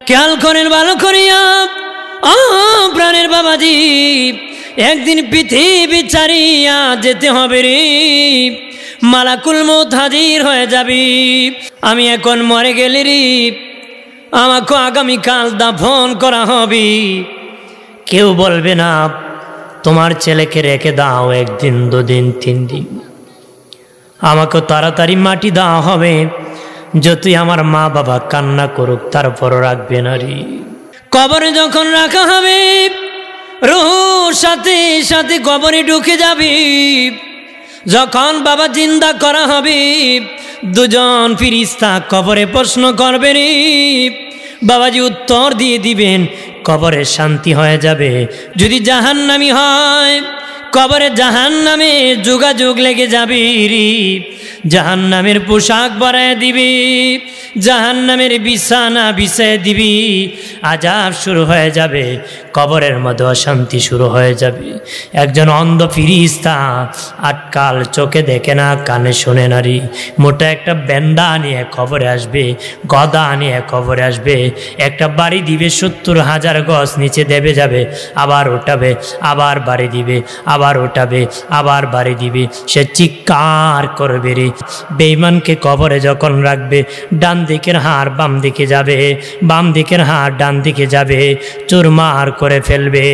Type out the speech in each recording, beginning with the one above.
খেয়াল করেন ভালো করিয়া, প্রাণের বাবাজি, একদিন পৃথিবী ছাড়িয়া যেতে হবে রে, মালাকুল মউত হাজির হয়ে যাবি। আমি এখন মরে গেলে রে, আমাকে আগামীকাল দাফন করা হবে। কেউ বলবে না তোমার ছেলেকে রেখে দাও, একদিন, দুদিন, 3 দিন। আমাকে তাড়াতাড়ি মাটি দেওয়া হবে। যতই আমার মা বাবা কান্না করুক, তারপরও রাখবে না রে। কবরে যখন রাখা হবে, রূহ সাথে সাথে কবরে ঢুকে যাবে। যখন বাবা জিন্দা করা হবে, দুজন ফিরিস্তা কবরে প্রশ্ন করবে রে, বাবাজি উত্তর দিয়ে দিবেন, কবরে শান্তি হয়ে যাবে। যদি জাহান্নামী হয়, কবরে জাহান্নামে যোগাযোগ লেগে যাবে রে। জাহান্নামের পোশাক পরায় দিবি, জাহান্নামের বিছানা বিছায় দিবি, আযাব শুরু হয়ে যাবে, কবরের মধ্যে অশান্তি শুরু হয়ে যাবে। একজন অন্ধ ফিরিস্তা আটকাল, চোখে দেখে না, কানে শোনে না রে, মোটা একটা বেন্দা নিয়ে কবরে আসবে, গদা নিয়ে কবরে আসবে, একটা বাড়ি দিবে, 70,000 গজ নিচে দেবে যাবে, আবার ওঠাবে, আবার বাড়ি দিবে, আবার ওঠাবে, আবার বাড়ি দিবে। সে চিৎকার করবে রে। বেঈমানকে কবরে যখন রাখবে, ডান দিকের হাড় বাম দিকে যাবে, বাম দিকের হাড় ডান দিকে যাবে, চুরমার করে ফেলবে।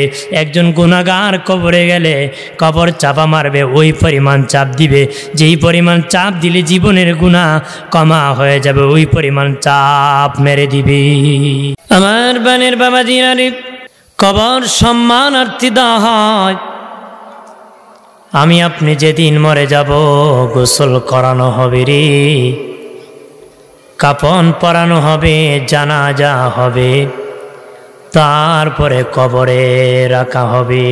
একজন গুনাহগার কবরে গেলে কবর চাপা মারবে, ওই পরিমাণ চাপ দিবে, যেই পরিমাণ চাপ দিলে জীবনের গুনাহ কমা হয়ে যাবে, ওই পরিমাণ চাপ মেরে দিবে। আমার বানের বাবাজিরা রে, কবর সম্মানার্থী দেওয়া হয়। আমি আপনি যেদিন মরে যাব, গোসল করানো হবে রে, কাফন পরানো হবে, জানাজা হবে, তারপরে কবরে রাখা হবে।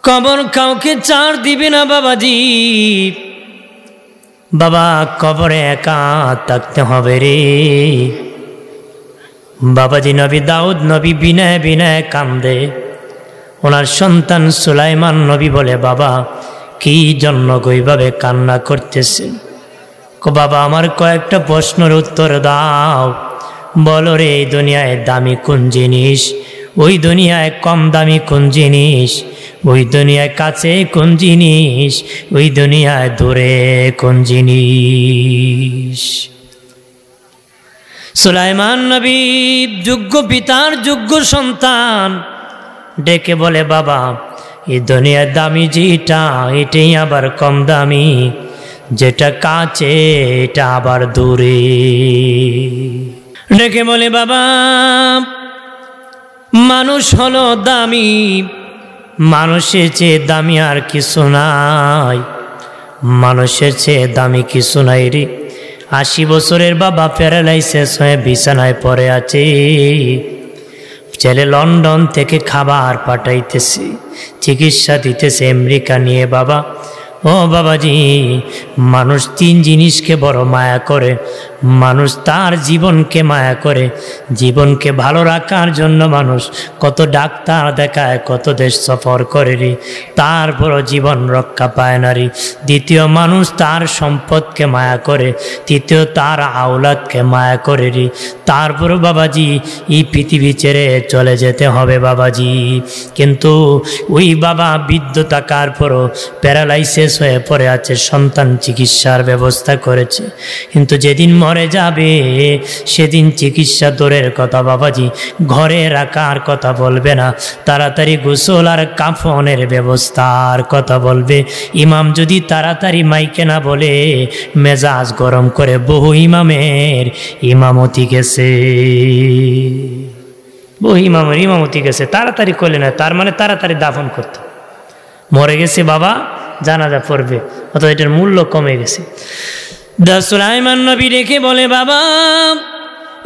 কবর কাউকে ছাড় দিবে না বাবাজি। বাবা, কবরে একা থাকতে হবে রে। বাবাজি নবী দাউদ নবী বিনয় বিনয় কান্দে। ওনার সন্তান সুলাইমান নবী বলে, বাবা কি জন্য গইভাবে কান্না করতেছেন? বাবা, আমার কয়েকটা প্রশ্নের উত্তর দাও। বলো রে, এই দুনিয়ায় দামি কোন জিনিস, ওই দুনিয়ায় কম দামি কোন জিনিস, ওই দুনিয়ায় কাছে কোন জিনিস, ওই দুনিয়ায় দূরে কোন জিনিস? সুলাইমান নবী যোগ্য পিতার যোগ্য সন্তান, ডেকে বলে, বাবা এই দুনিয়ার দামি যেটা, এটাই আবার কম দামি, যেটা কাছে এটা আবার দূরে। ডেকে বলে, বাবা মানুষ হলো দামি, মানুষের চেয়ে দামি আর কিছু নাই, মানুষের চেয়ে দামি কিছু নাই রে। 80 বছরের বাবা প্যারালাইসিস হয়ে বিছানায় পড়ে আছে। ছেলে লন্ডন থেকে খাবার পাঠাইতেছে, চিকিৎসা দিতেছে আমেরিকা নিয়ে। বাবা, ও বাবাজি, মানুষ 3 জিনিসকে বড় মায়া করে। মানুষ তার জীবনকে মায়া করে। জীবনকে ভালো রাখার জন্য মানুষ কত ডাক্তার দেখায়, কত দেশ সফর করে রে, তারপরও জীবন রক্ষা পায় না রে। দ্বিতীয়, মানুষ তার সম্পদকে মায়া করে। তৃতীয়, তার আওলাদকে মায়া করে রে। তারপরও বাবাজি এই পৃথিবী ছেড়ে চলে যেতে হবে বাবাজি। কিন্তু ওই বাবা বৃদ্ধ থাকার পরও প্যারালাইসিস হয়ে পড়ে আছে, সন্তান চিকিৎসার ব্যবস্থা করেছে, কিন্তু যেদিন মরে যাবে সেদিন চিকিৎসা দূরের কথা বাবাজি, ঘরে রাখার কথা বলবে না, তাড়াতাড়ি গোসল আর কাফনের ব্যবস্থার কথা বলবে। ইমাম যদি তাড়াতাড়ি মাইকে না বলে, মেজাজ গরম করে বহু ইমামের ইমামতি গেছে, বহু ইমামের ইমামতি গেছে, তাড়াতাড়ি করলে না, তার মানে তাড়াতাড়ি দাফন করত। মরে গেছে বাবা, জানাজা পড়বে, অথবা এটার মূল্য কমে গেছে। সুলাইমান নবী রেখে বলে, বাবা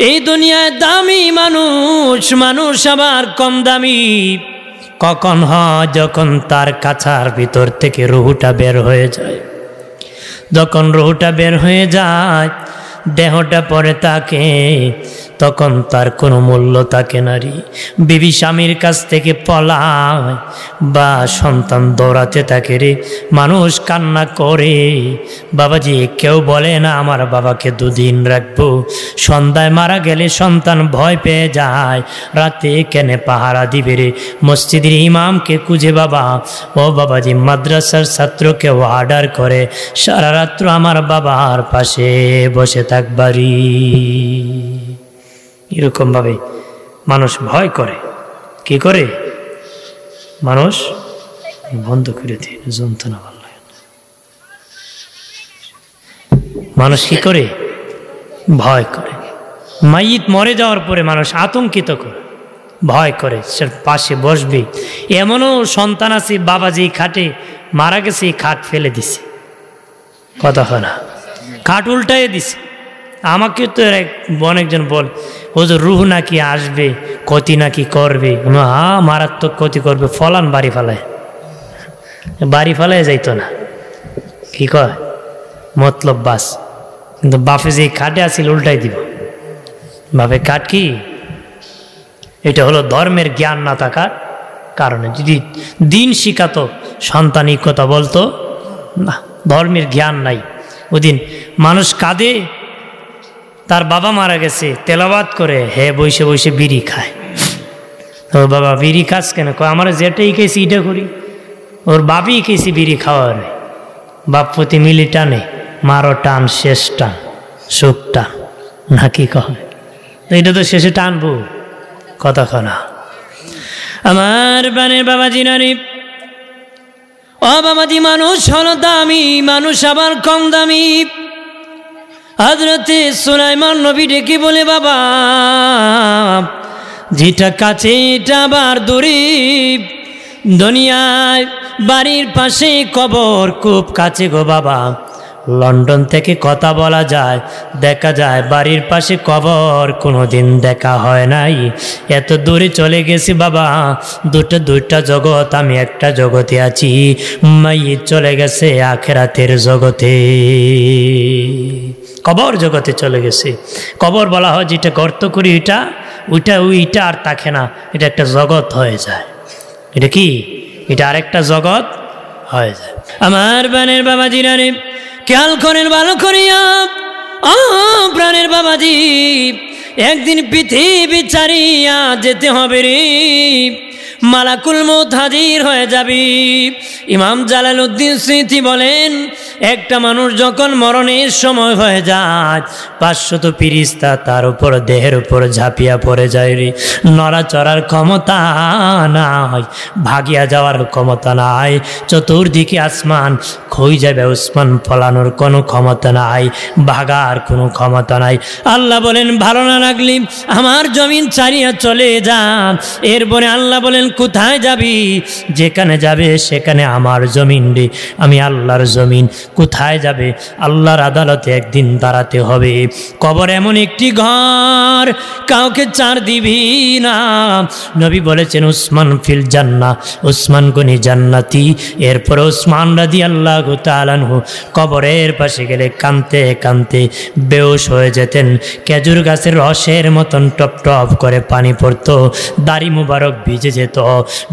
এই দুনিয়ায় দামি মানুষ, মানুষ আবার কম দামি কখন হয়? যখন তার কাছার ভিতর থেকে রুহটা বের হয়ে যায়। যখন রুহটা বের হয়ে যায়, দেহটা পরে তাকে, তখন তার কোনো মূল্য থাকে নারী। বিবি স্বামীর কাছ থেকে পলায় বা সন্তান দৌড়াতে থাকে রে, মানুষ কান্না করে। বাবাজি কেউ বলে না আমার বাবাকে দুদিন রাখবো, সন্ধ্যায় মারা গেলে সন্তান ভয় পেয়ে যায়, রাতে কেনে পাহারা দিবে রে। মসজিদের ইমামকে খুঁজে বাবা, ও বাবাজি মাদ্রাসার ছাত্রকে অর্ডার করে সারা রাত্র আমার বাবার পাশে বসে থাকবারি। এরকমভাবে মানুষ ভয় করে। কি করে? মানুষ বন্ধ করে দিয়ে যন্ত্রণা ভালো লাগে। মানুষ কি করে? ভয় করে। মাইয়িত মরে যাওয়ার পরে মানুষ আতঙ্কিত করে, ভয় করে, সে পাশে বসবে। এমনও সন্তান আছে বাবাজি খাটে মারা গেছে, খাট ফেলে দিছে, কথা হয় না, খাট উল্টাই দিছে। আমাকে তো অনেকজন বল, হুজুর রুহ নাকি আসবে, ক্ষতি নাকি করবে। হ্যাঁ মারাত্মক ক্ষতি করবে, ফলান বাড়ি ফেলায়, বাড়ি ফেলায় যাইতো না, কি কয় মতলব বাস। কিন্তু বাপে যে খাটে আসিল উল্টাই দিব। বাপে কাঠ কি? এটা হলো ধর্মের জ্ঞান না থাকার কারণে। যদি দিন শিখাতো সন্তানই কথা বলতো না, ধর্মের জ্ঞান নাই। ওদিন মানুষ কাঁদে, তার বাবা মারা গেছে, তেলাওয়াত করে, হে বসে বসে বিড়ি খায়। ও বাবা বিড়ি খাস কেন? আমার যেটাই খেয়েছি এটা করি। ওর বাপই খেয়েছি বিড়ি খাওয়ার, বাপ প্রতি মিলি টানে, মারো টান, শেষ টান, সুখ টান, নাকি কয়? এটা তো শেষে টানবো, কথা কনা। আমার বানের বাবাজি নারী, ও বাবাজি মানুষ হলো দামি, মানুষ আবার কম দামি। হযরতে সুলাইমান নবী ডেকে বলে, বাবা যেটা কাছে এটা আবার দূরে। দুনিয়ায় বাড়ির পাশে কবর খুব কাছে গো বাবা। লন্ডন থেকে কথা বলা যায়, দেখা যায়, বাড়ির পাশে কবর কোনোদিন দেখা হয় নাই। এত দূরে চলে গেছি বাবা, দুটা জগৎ, আমি একটা জগতে আছি। মাইয়িত চলে গেছে আখিরাতের জগতে, কবর জগতে চলে গেছে। কবর বলা হয় যেটা গর্ত করি, ওইটা আর থাকে না, এটা একটা জগৎ হয়ে যায়। এটা কি? এটা আরেকটা জগৎ হয়ে যায়। আমার বানের বাবাজি রানে খেয়াল করেন ভালো করিয়া, প্রাণের বাবাজি একদিন পৃথিবী ছাড়িয়া যেতে হবে রে, মালাকুল মউত হাজির হয়ে যাবি। ইমাম জালালউদ্দিন সুয়ুতী বলেন, একটা মানুষ যখন মরণের সময় হয়ে যায়, 500 ফেরেশতা তার উপর, দেহের উপর ঝাঁপিয়া পড়ে যায় রে। নড়াচড়ার ক্ষমতা নাই, ভাগিয়া যাওয়ার ক্ষমতা নাই, চতুর্দিকে আসমান ক্ষয়ে যাবে, ওসমান ফলানোর কোনো ক্ষমতা নাই, ভাগার কোনো ক্ষমতা নাই। আল্লাহ বলেন, ভালো না লাগলি আমার জমিন ছাড়িয়া চলে যা। এরপরে আল্লাহ বলেন, কোথায় যাবি? যেখানে যাবে সেখানে আমার জমিন রে, আমি আল্লাহর জমিন। কোথায় যাবে? আল্লাহর আদালতে একদিন দাঁড়াতে হবে। কবর এমন একটি ঘর, কাউকে ছাড় দিবি না। নবী বলেছেন, উসমান ফিল জান্নাহ, উসমান গনি জান্নাতি। এরপর উসমান রাদিয়াল্লাহু তাআলা আনহু কবরের পাশে গেলে কাঁদতে কাঁদতে বেহুশ হয়ে যেতেন। খেজুর গাছের রসের মতন টপ টপ করে পানি পড়তো, দাড়ি মুবারক ভিজে যেত।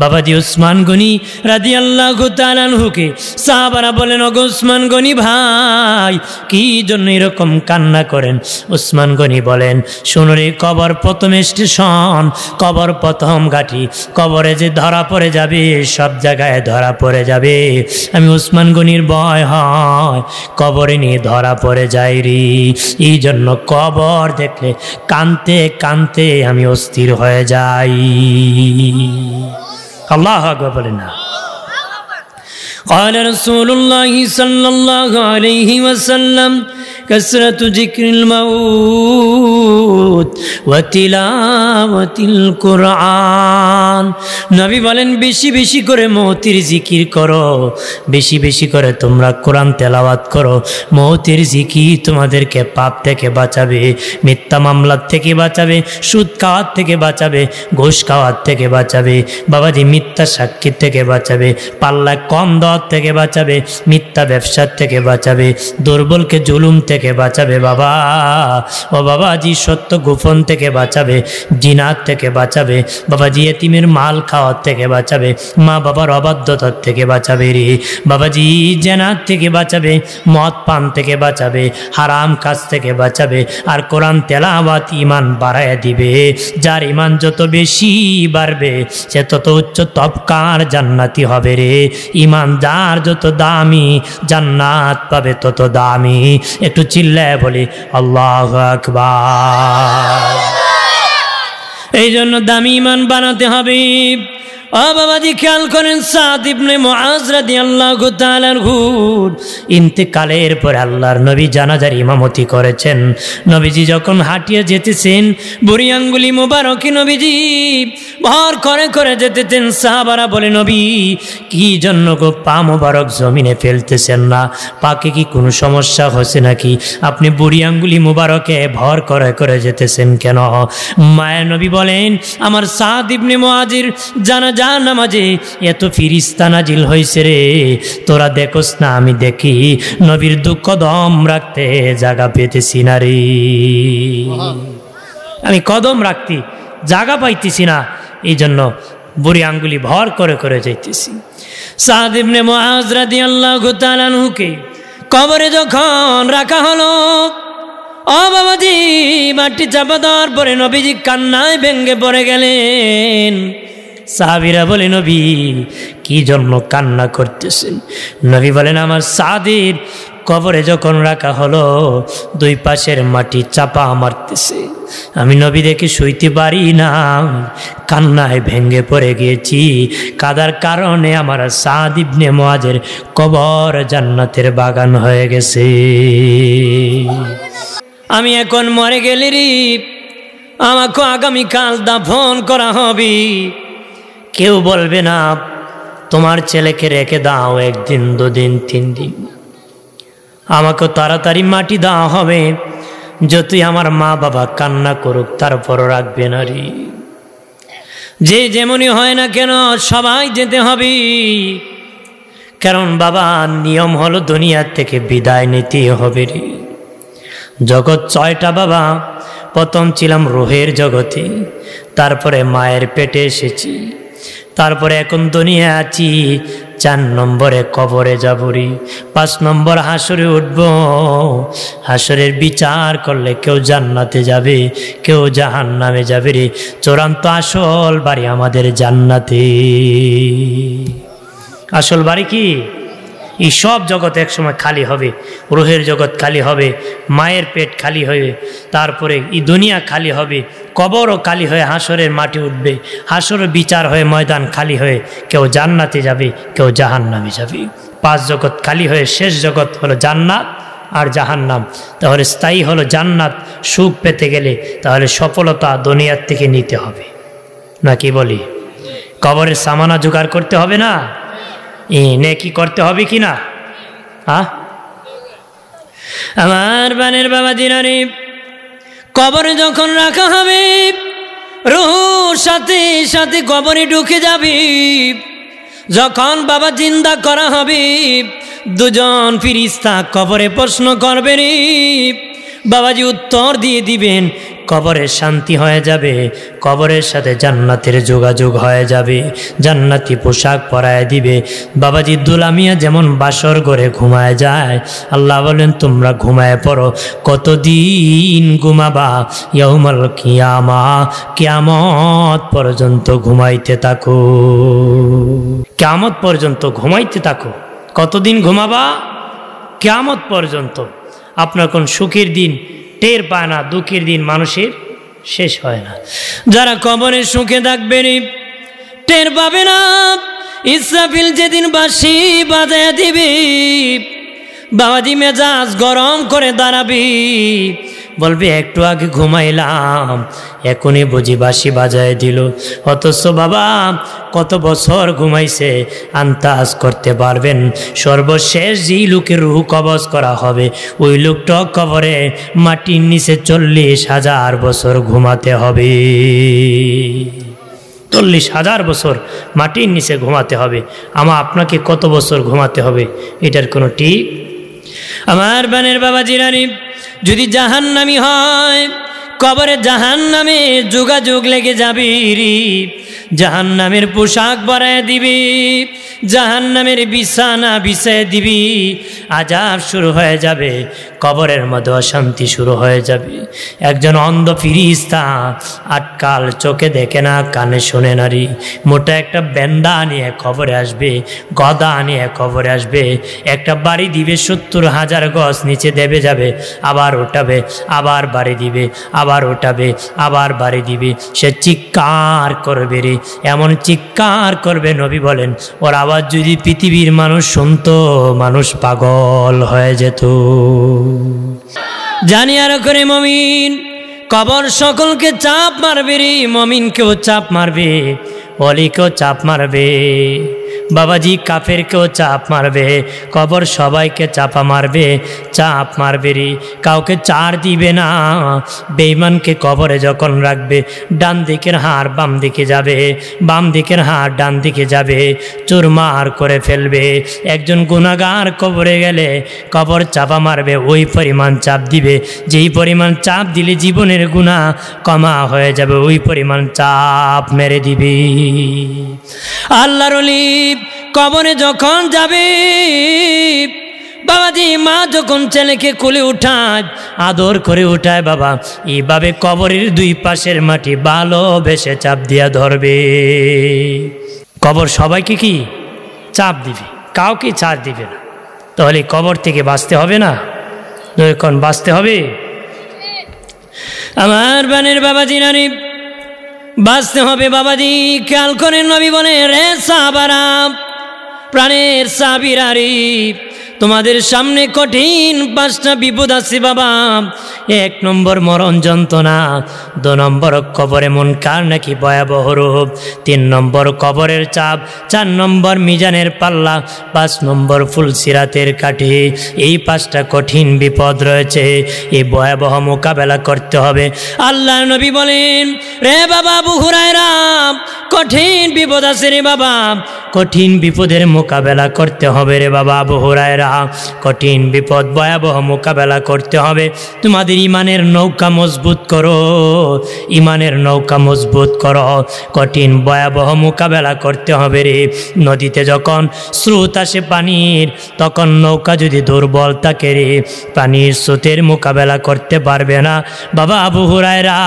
বাবাজি উসমান গনি রাদিয়াল্লাহু তাআলা আনহুকে সাহাবারা বলেন, ওগো উসমান গনি ভাই, কি জন্য এরকম কান্না করেন? উসমান গনি বলেন, শোনো রে, কবর প্রথম স্টেশন, কবর প্রথম ঘাঁটি। কবরে যে ধরা পড়ে যাবে, সব জায়গায় ধরা পড়ে যাবে। আমি উসমান গনির ভয় হয় কবরে নিয়ে ধরা পড়ে যাই রে। এই জন্য কবর দেখলে কাঁদতে কাঁদতে আমি অস্থির হয়ে যাই। আল্লাহু আকবার বলেন না। قال رسول الله صلى الله عليه وسلم كثرة ذكر الموت وتلاوة القرآن। নবী বলেন, বেশি বেশি করে মৌতের জিকির করো, বেশি বেশি করে তোমরা কোরআন তেলাওয়াত করো। মৌতের জিকির তোমাদেরকে পাপ থেকে বাঁচাবে, মিথ্যা মামলার থেকে বাঁচাবে, সুদ খাওয়ার থেকে বাঁচাবে, ঘুষ খাওয়ার থেকে বাঁচাবে, বাবাজি মিথ্যা সাক্ষীর থেকে বাঁচাবে, পাল্লা কম দেওয়ার থেকে বাঁচাবে, মিথ্যা ব্যবসার থেকে বাঁচাবে, দুর্বলকে জুলুম থেকে থেকে বাঁচাবে বাবা, ও বাবাজি সত্য গোপন থেকে বাঁচাবে, জিনাত থেকে বাঁচাবে বাবাজি, এতিমের মাল খাওয়ার থেকে বাঁচাবে, মা বাবার অবাধ্যতার থেকে বাঁচাবে রে বাবাজি, জেনাত থেকে বাঁচাবে, মদ পান থেকে বাঁচাবে, হারাম কাজ থেকে বাঁচাবে, আর কোরআন তেলাওয়াত ঈমান বাড়ায় দিবে। যার ঈমান যত বেশি বাড়বে সে তত উচ্চ তবকার জান্নাতি হবে রে। ঈমান যার যত দামি জান্নাত পাবে তত দামি। একটু চিল্লায় বলি আল্লাহু আকবার। এই জন্য দামি ঈমান বানাতে হবে। ও বাবাজি খেয়াল করেন, সাদ ইবনে মুআজ রাদিয়াল্লাহু তাআলা আনহু ইন্তেকালের পরে আল্লাহর নবী জানাজার ইমামতি করেছেন। নবীজি যখন হাঁটিয়ে যেতেছেন, বুড়ি আঙ্গুলি মোবারকে নবীজি ভর করে করে যেতেছেন। সাহাবারা বলে, নবী কি জন্য গো পা মোবারক জমিনে ফেলতেছেন না? পাকে কি কোনো সমস্যা হচ্ছে নাকি? আপনি বুড়ি আঙ্গুলি মোবারকে ভর করে করে যেতেছেন কেন? মায়ের নবী বলেন, আমার সাদ ইবনে মুআজের জানাজা নামাজে এত ফিরিস্তা নাজিল হয়েছে রে, তোরা দেখোস না আমি দেখি। নবীর দুঃখ দম রাখতে জায়গা পেতেছি না রে, আমি কদম রাখতে জায়গা পাইতেছি না, এই জন্য বুড়ি আঙ্গুলি ভর করে করে যাইতেছি। সাদ ইবনে মুআজ রাদিয়াল্লাহু তাআলা আনহুকে কবরে যখন রাখা হলো, ও বাবাজি মাটি চাপা দেওয়ার পরে নবীজি কান্নায় ভেঙ্গে পড়ে গেলেন। সাহাবীরা বলে, নবী কি জন্য কান্না করতেছেন? নবী বলেন, আমার সাদের কবরে যখন রাখা হলো দুই পাশের মাটি চাপা মারতেছে, আমি নবী দেখে শুইতে পারি না, কান্নায় ভেঙ্গে পড়ে গিয়েছি। কাদার কারণে আমার সাদ ইবনে মুআজের কবর জান্নাতের বাগান হয়ে গেছে। আমি এখন মরে গেলে রে, আমাকে আগামীকাল দাফন করা হবে। কেউ বলবে না তোমার ছেলেকে রেখে দাও একদিন, দুদিন, 3 দিন। আমাকে তাড়াতাড়ি মাটি দেওয়া হবে। যতই আমার মা বাবা কান্না করুক তারপরও রাখবে না রে। যে যেমনই হয় না কেন সবাই যেতে হবে। কারণ বাবা নিয়ম হলো দুনিয়া থেকে বিদায় নিতে হবে রে। জগৎ 6টা বাবা। প্রথম ছিলাম রুহের জগতে, তারপরে মায়ের পেটে এসেছি, তারপরে এখন দুনিয়া আছি। 4 নম্বরে কবরে যাবরি, 5 নম্বর হাসরে উঠব। হাসরের বিচার করলে কেউ জান্নাতে যাবে, কেউ জাহান্নামে যাবে রে। চূড়ান্ত আসল বাড়ি আমাদের জান্নাতে। আসল বাড়ি কি? এই সব জগৎ একসময় খালি হবে। রুহের জগৎ খালি হবে, মায়ের পেট খালি হবে, তারপরে এই দুনিয়া খালি হবে, কবরও খালি হয়ে হাসরের মাটি উঠবে, হাসরের বিচার হয়ে ময়দান খালি হয়ে কেউ জান্নাতে যাবে, কেউ জাহান্নামে যাবে। 5 জগৎ খালি হয়ে শেষ জগৎ হলো জান্নাত আর জাহান্নাম। তাহলে স্থায়ী হলো জান্নাত। সুখ পেতে গেলে তাহলে সফলতা দুনিয়ার থেকে নিতে হবে, নাকি বলি? কবরের সামানা জোগাড় করতে হবে না? নেকি করতে হবে কি না? আমার বানের বাবা দিনারে, কবরে যখন রাখা হবে রূহ সাথে সাথে কবরে ঢুকে যাবে। যখন বাবা জিন্দা করা হবে, 2জন ফিরিস্তা কবরে প্রশ্ন করবে রে। বাবাজি উত্তর দিয়ে দিবেন, কবরের শান্তি হয়ে যাবে, কবরের সাথে জান্নাতের যোগাযোগ হয়ে যাবে, জান্নাতি পোশাক পরায় দিবে। বাবাজি দুলামিয়া যেমন বাসর ঘরে ঘুমায় যায়, আল্লাহ বলেন তোমরা ঘুমায় পড়ো। কতদিন ঘুমাবা? ইয়াউমাল কিয়ামা, কিয়ামত পর্যন্ত ঘুমাইতে থাকো, কিয়ামত পর্যন্ত ঘুমাইতে থাকো। কতদিন ঘুমাবা? কিয়ামত পর্যন্ত। আপনার কোন সুখের দিন টের পায় না, দুঃখের দিন মানুষের শেষ হয় না। যারা কবরের সুখে থাকবেন টের পাবে না। ইসরাফিল যেদিন বাঁশি বাজায় দিবে, বাবাজি মেজাজ গরম করে দাঁড়াবি, বলবে একটু আগে ঘুমাইলাম, এখনই বুঝি বাঁশি বাজায় দিল। অথচ বাবা কত বছর ঘুমাইছে আন্দাজ করতে পারবেন। সর্বশেষ যেই লোকের রূহ কবজ করা হবে, ওই লোকটা কবরে মাটির নিচে 40,000 বছর ঘুমাতে হবে। 40,000 বছর মাটির নিচে ঘুমাতে হবে। আপনাকে কত বছর ঘুমাতে হবে এটার কোনো ঠিক? আমার বানের বাবা জিরানি, যদি জাহান্নামী হয় কবরে জাহান্নামে যোগাযোগ লেগে যাবে রে, জাহান্নামের পোশাক পরায় দিবি, জাহান্নামের বিছানা বিছায় দিবি, আযাব শুরু হয়ে যাবে, কবরের মধ্যে অশান্তি শুরু হয়ে যাবে। একজন অন্ধ ফিরিস্তা আটকাল, চোখে দেখে না, কানে শোনে না রে, মোটা একটা বেন্দা নিয়ে কবরে আসবে, গদা নিয়ে কবরে আসবে, একটা বাড়ি দিবে 70,000 গজ নিচে দেবে যাবে, আবার ওঠাবে, আবার বাড়ি দিবে, আবার ওঠাবে, আবার বাড়ি দিবে। সে চিৎকার করবে রে, এমন চিৎকার করবে, নবী বলেন ওর আওয়াজ যদি পৃথিবীর মানুষ শুনতো মানুষ পাগল হয়ে যেত। জানি আর করে মমিন কবর সকলকে চাপ মারবে রে, মমিনকেও চাপ মারবে, অলিকেও চাপ মারবে, বাবাজি কাফেরকেও চাপ মারবে, কবর সবাইকে চাপা মারবে, চাপ মারবে রে, কাউকে চার দিবে না। বেঈমানকে কবরে যখন রাখবে ডান দিকের হাড় বাম দিকে যাবে, বাম দিকের হাড় ডান দিকে যাবে, চুরমার করে ফেলবে। একজন গুনাহগার কবরে গেলে কবর চাপা মারবে, ওই পরিমাণ চাপ দিবে যেই পরিমাণ চাপ দিলে জীবনের গুনাহ কমা হয়ে যাবে, ওই পরিমাণ চাপ মেরে দিবে। আল্লাহর ওলি কবরে যখন যাবে বাবাজি, মা যখন ছেলেকে কোলে উঠায় আদর করে উঠায়, বাবা এইভাবে কবরের দুই পাশের মাটি ভালোবেসে চাপ দিয়া ধরবে। কবর সবাইকে কি চাপ দিবে, কাউকে চাপ দিবে না। তাহলে কবর থেকে বাঁচতে হবে না, যখন বাঁচতে হবে আমার বানের বাবাজি নানি বাঁচতে হবে। বাবাজি খেয়াল করেন, নবী বলে রে সাহাবারা, প্রাণের সাহাবীরারে, তোমাদের সামনে কঠিন 5টা বিপদ আছে বাবা। 1 নম্বর মরণ যন্ত্রণা, 2 নম্বর কবরে মুনকার নাকি ভয়াবহ রূপ, 3 নম্বর কবরের চাপ, 4 নম্বর মিজানের পাল্লা, 5 নম্বর ফুলসিরাতের কাঠি। এই 5টা কঠিন বিপদ রয়েছে, এই ভয়াবহ মোকাবেলা করতে হবে। আল্লাহ নবী বলেন রে বাবা আবু হুরায়রা, কঠিন বিপদ আছে রে বাবা, কঠিন বিপদের মোকাবেলা করতে হবে রে বাবা আবু হুরায়রা, কঠিন বিপদ ভয়াবহ মোকাবেলা করতে হবে। তোমাদের ইমানের নৌকা মজবুত করো, ইমানের নৌকা মজবুত করো, কঠিন ভয়াবহ মোকাবেলা করতে হবে রে। নদীতে যখন স্রোত আসে পানির, তখন নৌকা যদি দুর্বল থাকে রে, পানির স্রোতের মোকাবেলা করতে পারবে না বাবা আবু হুরায়রা।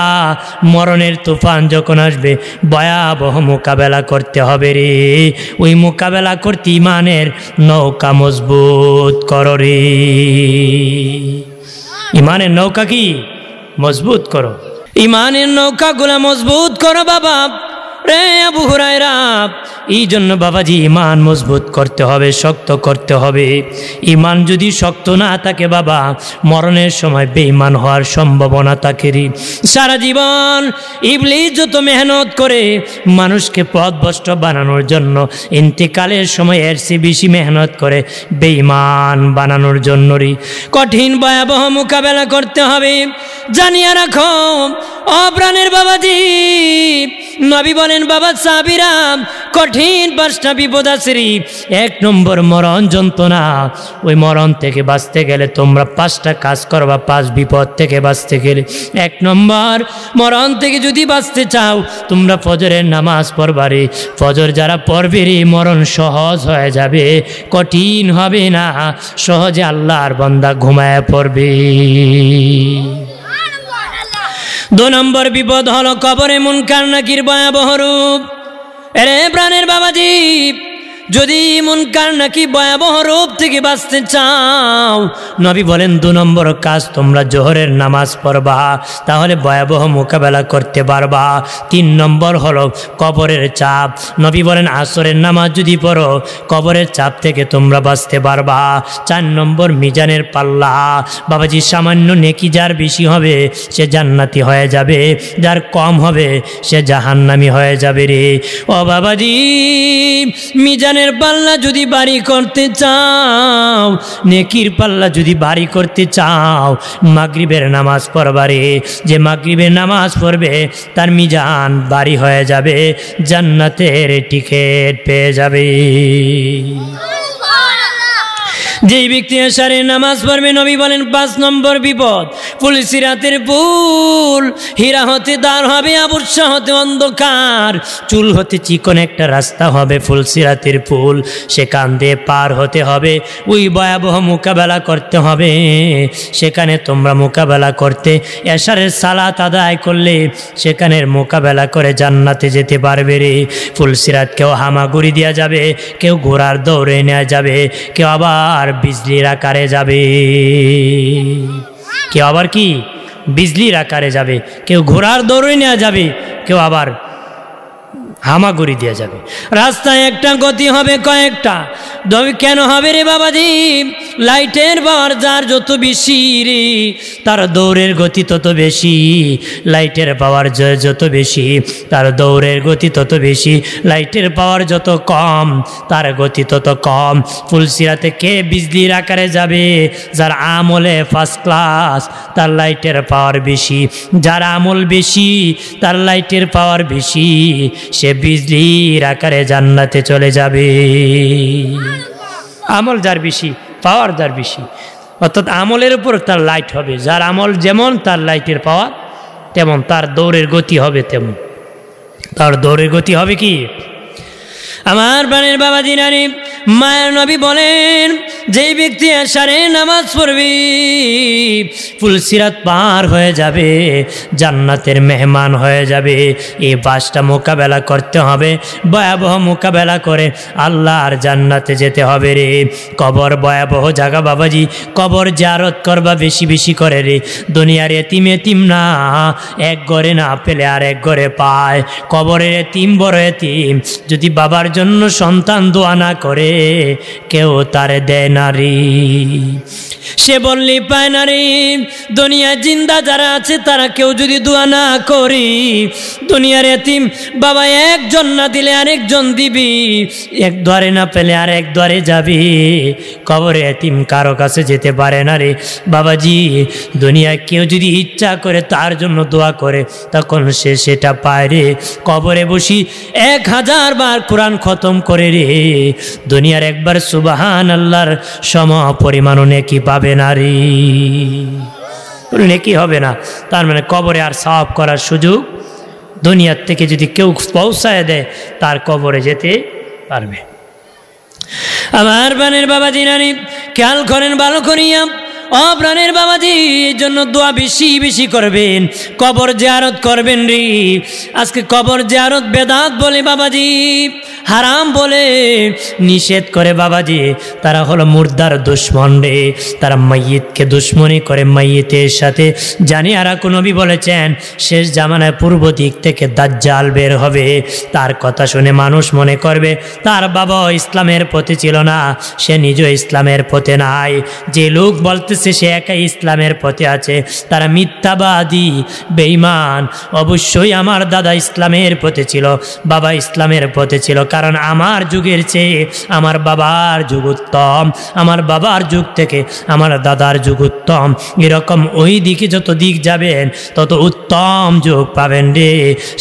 মরণের তুফান যখন আসবে ভয়াবহ মোকাবেলা করতে হবে রে, ওই মোকাবেলা করতে ইমানের নৌকা মজবুত করো রে। ইমানের নৌকা কি মজবুত করো, ইমানের নৌকাগুলা মজবুত করো বাবা রে আবু হুরায়রা। এই জন্য বাবাজি ইমান মজবুত করতে হবে, শক্ত করতে হবে। ইমান যদি শক্ত না থাকে বাবা, মরণের সময় বেঈমান হওয়ার সম্ভাবনা থাকে রে। সারা জীবন ইবলিস যত মেহনত করে মানুষকে পথভ্রষ্ট বানানোর জন্য, ইন্তেকালের সময় এর চেয়ে বেশি মেহনত করে বেঈমান বানানোর জন্য রে। কঠিন ভয়াবহ মোকাবেলা করতে হবে। জানিয়ে রাখো ও প্রাণের বাবাজি, নবী বলেন বাবা সাহাবীরা, কঠিন 5টা বিপদ আছে রে। 1 নম্বর মরণ যন্ত্রণা, ওই মরণ থেকে বাঁচতে গেলে তোমরা 5টা কাজ করবা। 5 বিপদ থেকে বাঁচতে গেলে 1 নম্বর মরণ থেকে যদি বাঁচতে চাও, তোমরা ফজরের নামাজ পড়বা রে। ফজর যারা পড়বে রে, মরণ সহজ হয়ে যাবে, কঠিন হবে না, সহজে আল্লাহর বান্দা ঘুমায় পড়বে। 2 নম্বর বিপদ হলো কবরে মুনকার নাকির ভয়াবহ রূপ। এরে প্রাণের বাবাজি, যদি মুনকার নাকি ভয়াবহ রূপ থেকে বাঁচতে চাও, নবী বলেন 2 নম্বর কাজ, তোমরা জোহরের নামাজ পড়বা, তাহলে ভয়াবহ মোকাবেলা করতে পারবা। 3 নম্বর হলো কবরের চাপ। নবী বলেন আসরের নামাজ যদি পড়ো, কবরের চাপ থেকে তোমরা বাঁচতে পারবা। 4 নম্বর মিজানের পাল্লা। বাবাজি সামান্য নেকি যার বেশি হবে সে জান্নাতি হয়ে যাবে, যার কম হবে সে জাহান্নামী হয়ে যাবে রে। ও বাবাজি, মিজান পাল্লা যদি বাড়ি করতে চাও, নেকির পাল্লা যদি বাড়ি করতে চাও, মাগরিবের নামাজ পড়বারে। যে মাগরিবের নামাজ পড়বে তার মিজান বাড়ি হয়ে যাবে, জান্নাতের টিকিট পেয়ে যাবে। যেই ব্যক্তি এশারের নামাজ পড়বে নবী বলেন 5 নম্বর বিপদ। ফুলসিরাতের পুল, হীরা হতে দ্বার হবে, আবর্ষা হতে অন্ধকার, চুল হতে চিকন একটা রাস্তা হবে ফুলসিরাতের পুল, সেখান দিয়ে পার হতে হবে। ওই ভয়াবহ মোকাবেলা করতে হবে, সেখানে তোমরা মোকাবেলা করতে এশারের সালাত আদায় করলে সেখানের মোকাবেলা করে জান্নাতে যেতে পারবে রে। ফুলসিরাত কেউ হামাগুড়ি দেওয়া যাবে, কেউ ঘোড়ার দৌড়ে নেওয়া যাবে, কেউ আবার বিজলির আকারে যাবে, কেউ আবার কি বিজলির আকারে যাবে, কেউ ঘোড়ার দৌড়ে নেওয়া যাবে, কেউ আবার হামাগুড়ি দেওয়া যাবে। রাস্তায় একটা গতি হবে কয়েকটা। কেন হবে রে বাবাজি? লাইটের পাওয়ার যার যত বেশি রে তার দৌড়ের গতি তত বেশি, লাইটের পাওয়ার যত বেশি তার দৌড়ের গতি তত বেশি, লাইটের পাওয়ার যত কম তার গতি তত কম। ফুলসিরাতে কে বিজলির আকারে যাবে? যার আমলে ফার্স্ট ক্লাস তার লাইটের পাওয়ার বেশি, যার আমল বেশি তার লাইটের পাওয়ার বেশি, সে বিজলির আকারে জান্নাতে চলে যাবে। আমল যার বেশি, পাওয়ার যার বেশি, অর্থাৎ আমলের উপর তার লাইট হবে। যার আমল যেমন তার লাইটের পাওয়ার তেমন, তার দৌড়ের গতি হবে তেমন। তার দৌড়ের গতি হবে কি? আমার প্রাণের বাবা জিনানি মায়ের নবী বলেন, যেই ব্যক্তি এশারে নামাজ পড়বে ফুলসিরাত পার হয়ে যাবে, জান্নাতের মেহমান হয়ে যাবে। এই 5টা মোকাবেলা করতে হবে, ভয়াবহ মোকাবেলা করে আল্লাহর জান্নাতে যেতে হবে রে। কবর ভয়াবহ জায়গা বাবাজি, কবর জিয়ারত করবা বেশি বেশি করে রে। দুনিয়ার এতিম না, এক ঘরে না পেলে আর এক ঘরে পায়। কবরের এতিম বড় এতিম, যদি বাবার জন্য সন্তান দোয়া না করে কেউ তারে দেয় না রে, সে বললি পায় না রে। দুনিয়া জিন্দা যারা আছে তারা কেউ যদি দোয়া না করি, দুনিয়ার এতিম বাবা একজন না দিলে আরেকজন দিবি, এক দ্বারে না পেলে আর এক দ্বারে যাবি। কবরে এতিম কারো কাছে যেতে পারে না রে বাবাজি। দুনিয়ায় কেউ যদি ইচ্ছা করে তার জন্য দোয়া করে তখন সে সেটা পায় রে। কবরে বসি 1000 বার কোরআন খতম করে রে, দুনিয়ার একবার সুবহান আল্লাহর সম পরিমাণও নেকি পাবে না রে, নেকি হবে না। তার মানে কবরে আর সওয়াব করার সুযোগ দুনিয়ার থেকে যদি কেউ পৌঁছায় দেয় তার কবরে যেতে পারবে। আমার প্রাণের বাবা জিনানি খেয়াল করেন ভালো করিয়া, ও প্রাণের বাবাজি, এই জন্য দোয়া বেশি বেশি করবেন, কবর জিয়ারত করবেন রে। আজকে কবর জিয়ারত বেদাত বলে বাবাজি, হারাম বলে নিষেধ করে বাবাজি, তারা হলো মুর্দার দুশ্মন রে। তারা মাইয়িতকে দুশ্মনী করে মাইয়িতের সাথে। জানি আর কোন নবী বলেছেন শেষ জামানায় পূর্ব দিক থেকে দাজ্জাল বের হবে। তার কথা শুনে মানুষ মনে করবে তার বাবা ইসলামের পথে ছিল না, সে নিজে ইসলামের পথে নাই। যে লোক বলতেছে সে একাই ইসলামের পথে আছে তারা মিথ্যাবাদী, বেঈমান। অবশ্যই আমার দাদা ইসলামের পথে ছিল, বাবা ইসলামের পথে ছিল, কারণ আমার যুগের চেয়ে আমার বাবার যুগ উত্তম, আমার বাবার যুগ থেকে আমার দাদার যুগ উত্তম। এরকম ওই দিকে যত দিক যাবেন তত উত্তম যুগ পাবেন রে।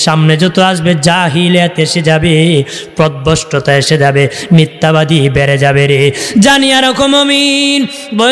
সামনে যত আসবে জাহিলিয়াত এসে যাবে, প্রদ্ভষ্টতা এসে যাবে, মিথ্যাবাদী বেড়ে যাবে রে। জানি আর মুমিন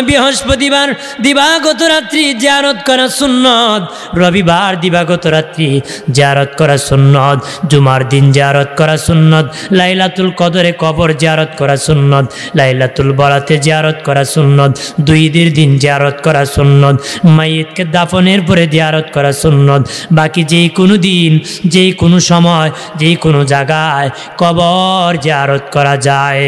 বৃহস্পতিবার দিবাগত রাত্রি জিয়ারত করা সুন্নত, রবিবার দিবাগত রাত্রি জিয়ারত করা সুন্নত, জুমার দিন জিয়ারত করা সুন্নত, লাইলাতুল কদরে কবর জিয়ারত করা সুন্নত, লাইলাতুল বরাতে জিয়ারত করা সুন্নত, 2 ঈদের দিন জিয়ারত করা সুন্নত, মাইয়িতকে দাফনের পরে জিয়ারত করা সুন্নত। বাকি যেই কোনো দিন, যেই কোনো সময়, যেই কোনো জায়গায় কবর জিয়ারত করা যায়।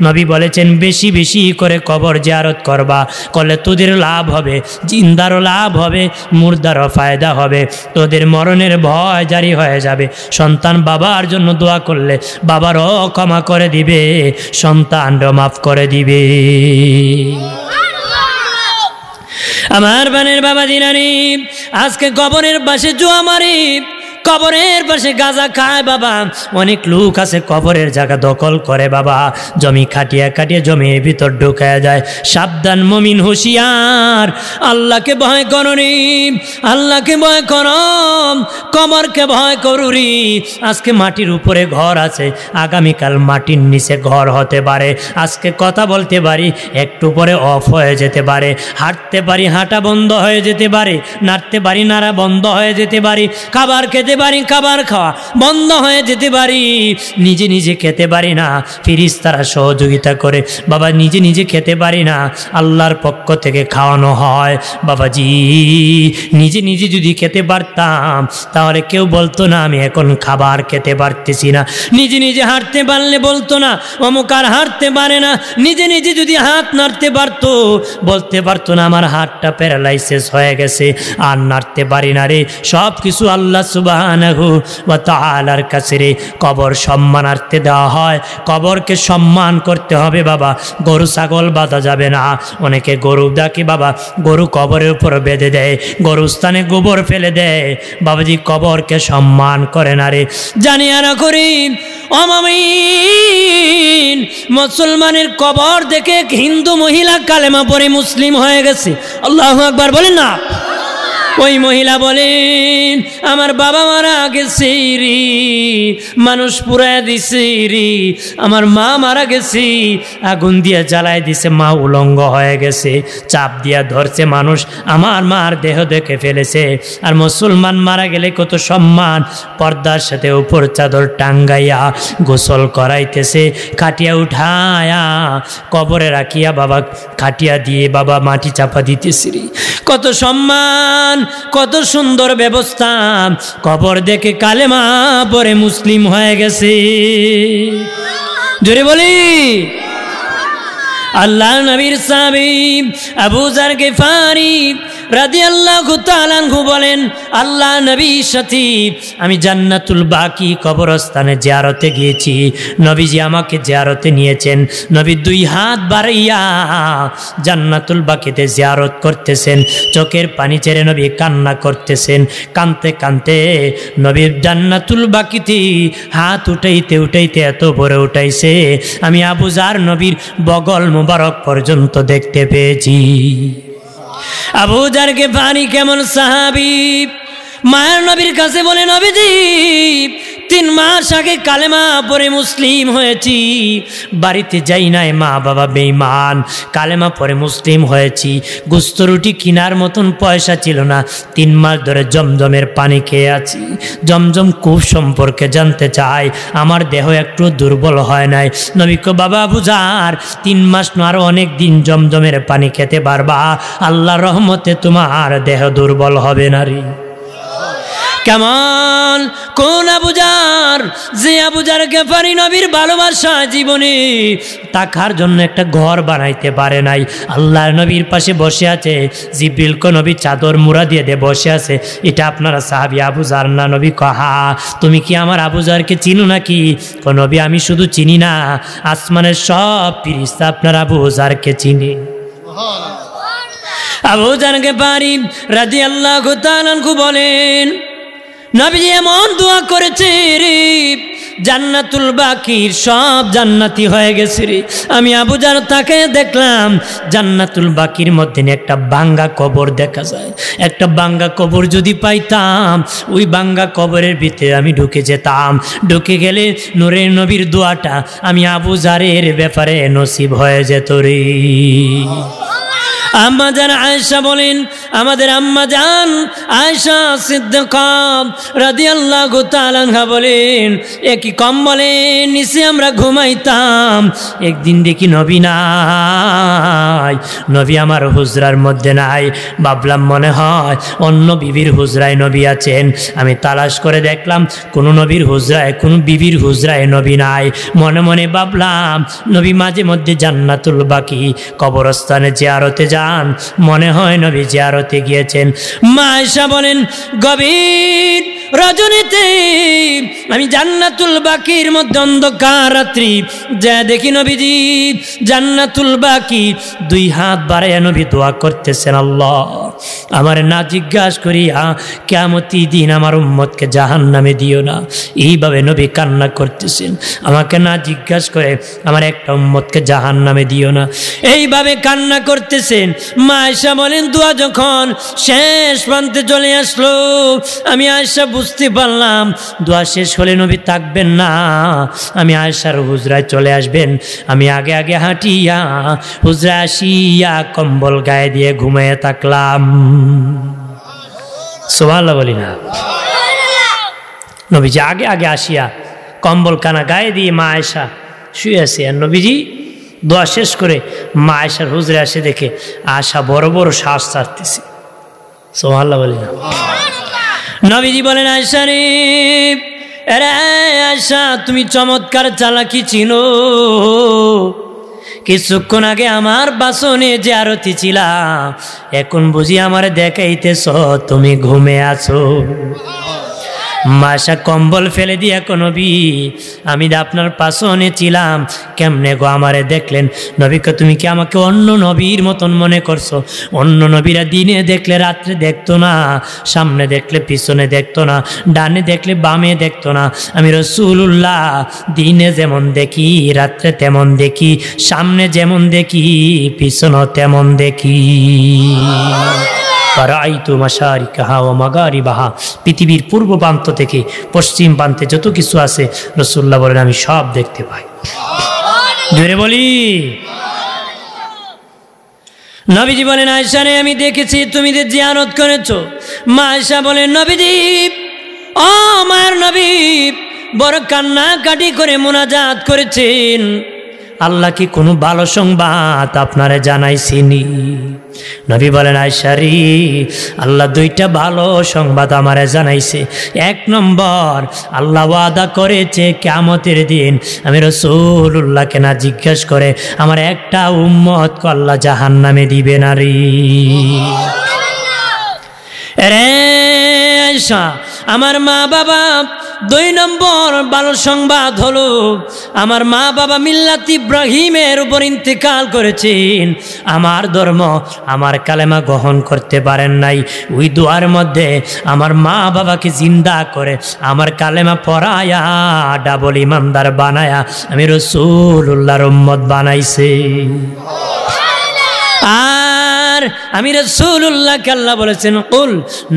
নবী বলেছেন বেশি বেশি করে কবর জিয়ারত করবা, করলে তোদের লাভ হবে, জিন্দারও লাভ হবে, মুর্দারও ফায়দা হবে। তোদের মরণের ভয় জারি হয়ে যাবে। সন্তান বাবার জন্য দোয়া করলে বাবারও ক্ষমা করে দিবে, সন্তানও মাফ করে দিবে। আমার বানের বাবা দিনানি আজকে কবরের পাশে জুয়া মারি, কবরের পাশে গাঁজা খায় বাবা, অনেক লোক আছে কবরের জায়গা দখল করে বাবা, জমি খাটিয়া খাটিয়ে জমির ভিতর ঢুকায়া যায়। সাবধান মুমিন, হুঁশিয়ার, আল্লাহকে ভয় করুনি, আল্লাহকে ভয় করো, কবরকে ভয় করুরি। আজকে মাটির উপরে ঘর আছে, আগামীকাল মাটির নিচে ঘর হতে পারে। আজকে কথা বলতে পারি, একটু পরে অফ হয়ে যেতে পারে। হাঁটতে পারি, হাঁটা বন্ধ হয়ে যেতে পারে। নাড়তে পারি, নাড়া বন্ধ হয়ে যেতে পারি। খাবার খেতে পারি, খাবার খাওয়া বন্ধ হয়ে যেতে পারি। নিজে নিজে খেতে পারি না, ফেরেশতারা সহযোগিতা করে বাবা। নিজে নিজে খেতে পারি না, আল্লাহর পক্ষ থেকে খাওয়ানো হয় বাবাজি। নিজে নিজে যদি খেতে পারতাম তাহলে কেউ বলতো না আমি এখন খাবার খেতে পারতেছি না। নিজে নিজে হাঁটতে পারলে বলতো না অমুক আর হাঁটতে পারে না। নিজে নিজে যদি হাত নাড়তে পারতো বলতে পারতো না আমার হাতটা প্যারালাইসিস হয়ে গেছে, আর নাড়তে পারি না রে। সব কিছু আল্লাহ সুবহানাহু ওয়া তাআলার কাছে রে। কবর সম্মানার্থে দেওয়া হয়, কবরকে সম্মান করতে হবে বাবা। গরু ছাগল বাঁধা যাবে না। অনেকে গরু ডাকে বাবা, গরু কবরের উপর বেঁধে দেয়, গরুস্থানে গোবর ফেলে দেয় বাবাজি, কবরকে সম্মান করে না রে। জানিয়া না করি অমামিন, মুসলমানের কবর দেখে এক হিন্দু মহিলা কালেমা পড়ে মুসলিম হয়ে গেছে। আল্লাহু আকবার বলেন না। ওই মহিলা বলেন আমার বাবা মারা গেছে রে, মানুষ পুরায় দিছে রে, আমার মা মারা গেছে, আগুন দিয়ে জ্বালায় দিছে, মা উলঙ্গ হয়ে গেছে, চাপ দিয়া ধরছে মানুষ, আমার মার দেহ দেখে ফেলেছে। আর মুসলমান মারা গেলে কত সম্মান, পর্দার সাথে উপর চাদর টাঙ্গাইয়া গোসল করাইতেছে, খাটিয়া উঠায়া কবরে রাখিয়া বাবা, খাটিয়া দিয়ে বাবা মাটি চাপা দিতেছে রে। কত সম্মান, কত সুন্দর ব্যবস্থা। কবর দেখে কালেমা পরে মুসলিম হয়ে গেছে। জোরে বলি আল্লাহ নবীর সাহাবী আবু যার গিফারি রাদিয়াল্লাহু তাআলা আনহু বলেন আল্লাহ নবীর সাথে আমি জান্নাতুল বাকি কবরস্থানে জিয়ারতে গিয়েছি। নবীজি আমাকে জিয়ারতে নিয়েছেন। নবী দুই হাত বাড়াইয়া জান্নাতুল বাকিতে জিয়ারত করতেছেন, চোখের পানি ছেড়ে নবী কান্না করতেছেন। কাঁদতে কাঁদতে নবী জান্নাতুল বাকিতে হাত উঠাইতে উঠাইতে এত ভরে উঠাইছে আমি আবু যার নবীর বগল মুবারক পর্যন্ত দেখতে পেয়েছি। আবু যার গিফারি কেমন সাহাবী, মায়ের নবীর কাছে বলে নবীজি 3 মাস আগে কালেমা পড়ে মুসলিম হয়েছি, বাড়িতে যাই নাই, মা বাবা বেঈমান, কালেমা পড়ে মুসলিম হয়েছি। গোস্ত রুটি কেনার মতন পয়সা ছিল না, 3 মাস ধরে জমজমের পানি খেয়ে আছি। জমজম কূপ সম্পর্কে জানতে চাই, আমার দেহ একটু দুর্বল হয় নাই। নবী কো বাবা আবু যার 3 মাস না আরো অনেক দিন জমজমের পানি খেতে পারবা, আল্লাহর রহমতে তোমার দেহ দুর্বল হবে না রে। কেমন কোন আবু যার, যে আবু যার গিফারি নবীর ভালোবাসা জীবনে তাকার জন্য একটা ঘর বানাইতে পারে নাই। আল্লাহর নবীর পাশে বসে আছে, জিবরিল কো নবী চাদর মুড়া দিয়ে বসে আছে, এটা আপনারা সাহাবী আবু যার না? নবী কহা তুমি কি আমার আবু যারকে চিনো নাকি? কো নবী আমি শুধু চিনি না, আসমানের সব ফেরেশতা আপনার আবু যারকে চিনে। আবু যার গিফারি রাদিয়াল্লাহু তাআলা আনহু বলেন নবী এমন দোয়া করেছে রে, জান্নাতুল বাকির সব জান্নাতি হয়ে গেছে রে। আমি আবু যার তাকে দেখলাম, জান্নাতুল বাকির মধ্যে একটা ভাঙ্গা কবর দেখা যায়। একটা ভাঙ্গা কবর যদি পাইতাম, ওই ভাঙ্গা কবরের ভিতরে আমি ঢুকে যেতাম। ঢুকে গেলে নূরের নবীর দোয়াটা আমি আবু যারের ব্যাপারে নসিব হয়ে যেত রে। আম্মা জান আয়েশা বলেন, আমাদের আম্মা জান আয়েশা সিদ্দিকা রাদিয়াল্লাহু তাআলা আনহা বলেন একই কম্বলের নিচে আমরা ঘুমাইতাম। একদিন দেখি নবী নাই, নবী আমার হুজরার মধ্যে নাই। ভাবলাম মনে হয় অন্য বিবির হুজরায় নবী আছেন। আমি তালাশ করে দেখলাম কোনো নবীর হুজরায়, কোনো বিবির হুজরায় নবী নাই। মনে মনে ভাবলাম নবী মাঝে মধ্যে জান্নাতুল বাকি কবরস্থানে জিয়ারতে যান, মনে হয় নবী জিয়ারতে গিয়েছেন। মা আয়েশা বলেন গভীর রজনীতে আমি জান্নাতুল বাকির মধ্যে অন্ধকার রাত্রি যা দেখি নবীজি জান্নাতুল বাকি 2 হাত বাড়াইয়া নবী দোয়া করতেছেন, আল্লাহ আমার না জিজ্ঞাসা করিয়া কিয়ামতের দিন আমার উম্মতকে জাহান্নামে দিও না। এইভাবে নবী কান্না করতেছেন, আমাকে না জিজ্ঞাসা করে আমার একটা উম্মতকে জাহান্নামে দিও না। এইভাবে কান্না করতেছেন। মা আয়েশা বলেন, দোয়া যখন শেষ প্রান্তে চলে আসলো, আমি আয়েশা বুঝতে পারলাম দোয়া শেষ হলে নবী থাকবেন না, আমি আয়েশার হুজরায় চলে আসবেন। আমি আগে আগে হাঁটিয়া হুজরায় আসিয়া কম্বল গায়ে দিয়ে ঘুমিয়ে থাকলাম। সুবহানাল্লাহ বলি না? নবীজি আগে আগে আসিয়া কম্বল কানা গায়ে দিয়ে মা আয়েশা শুয়ে আছে, আর নবীজি দোয়া শেষ করে মা আয়েশার হুজরে আসে দেখে আশা বড় বড় শ্বাস ছাড়তেছে। সুবহানাল্লাহ বলি না? নবীজি বলেন, আয়েশা রে, আরে আয়েশা তুমি চমৎকার চালাকি চিনো, কিছুক্ষণ আগে আমার বাসনে যে আরতি ছিলা, এখন বুঝি আমার দেখাইতেছ তুমি ঘুমে আছো। মাশা কম্বল ফেলে দিয়া নবী আমি আপনার পাশনে ছিলাম, কেমনে গো আমারে দেখলেন? নবীকে তুমি কি আমাকে অন্য নবীর মতন মনে করছো? অন্য নবীরা দিনে দেখলে রাত্রে দেখতো না, সামনে দেখলে পিছনে দেখতো না, ডানে দেখলে বামে দেখতো না। আমি রাসূলুল্লাহ দিনে যেমন দেখি রাত্রে তেমন দেখি, সামনে যেমন দেখি পিছনে তেমন দেখি। পৃথিবীর পূর্ব প্রান্ত থেকে পশ্চিম প্রান্তে যত কিছু আছে রাসূলুল্লাহ বলেন আমি সব দেখতে পাই। জোরে বলি। নবীজি বলেন, আয়েশা রে আমি দেখেছি তুমি যে জিয়ারত করেছো। মা আয়েশা বলেন, নবীজি ও মায়ের নবী বড় কান্নাকাটি করে মুনাজাত করেছেন, আল্লাহ কি কোনো ভালো সংবাদ আপনারে জানাইছেনি? নবী বলেন, আয়েশা রে আল্লাহ 2টা ভালো সংবাদ আমারে জানাইছে। 1 নম্বর, আল্লাহ ওয়াদা করেছে কিয়ামতের দিন আমি রাসূলুল্লাহকে না জিজ্ঞাসা করে আমার একটা উম্মতকে আল্লাহ জাহান্নামে দিবে না রে। রে আয়েশা আমার মা বাবা 2 নম্বর ভালো সংবাদ হলো আমার মা বাবা মিল্লাত ইব্রাহিমের উপর ইন্তেকাল করেছেন। আমার ধর্ম আমার কালেমা গ্রহণ করতে পারেন নাই, ওই দোয়ার মধ্যে আমার মা বাবাকে জিন্দা করে আমার কালেমা পড়ায়া ডাবল ইমানদার বানায়া আমি রাসূলুল্লাহর উম্মত বানাইছে। আর আমি রাসূলুল্লাহকে আল্লাহ বলেছেন, কুল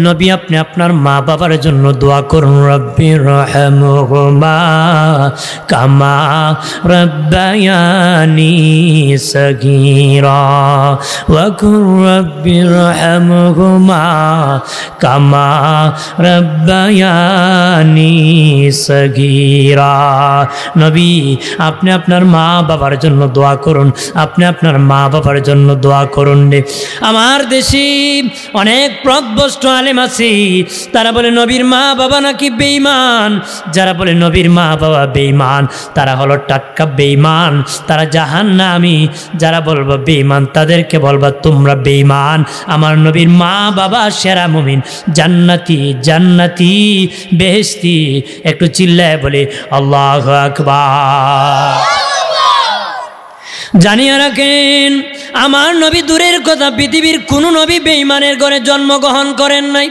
নবী আপনি আপনার মা বাবার জন্য দোয়া করুন, রব্বি রহমহুমা কামা রব্বায়ানি সগীরা ওয়া কুর রব্বি রহমহুমা কামা রব্বায়ানি সগীরা। নবী আপনি আপনার মা বাবার জন্য দোয়া করুন, আপনি আপনার মা বাবার জন্য দোয়া করুন রে। আমার দেশে অনেক পথভ্রষ্ট আলেম আছে, তারা বলে নবীর মা বাবা নাকি বেঈমান। যারা বলে নবীর মা বাবা বেঈমান তারা হলো টাটকা বেঈমান, তারা জাহান্নামী। যারা বলবো বেঈমান তাদেরকে বলবা তোমরা বেঈমান। আমার নবীর মা বাবা সেরা মুমিন, জান্নাতি জান্নাতি বেহেশতি। একটু চিল্লায় বলে আল্লাহু আকবার। জানিয়ে রাখেন আমার নবী দূরের কথা পৃথিবীর কোনো নবী বেঈমানের ঘরে জন্মগ্রহণ করেন নাই।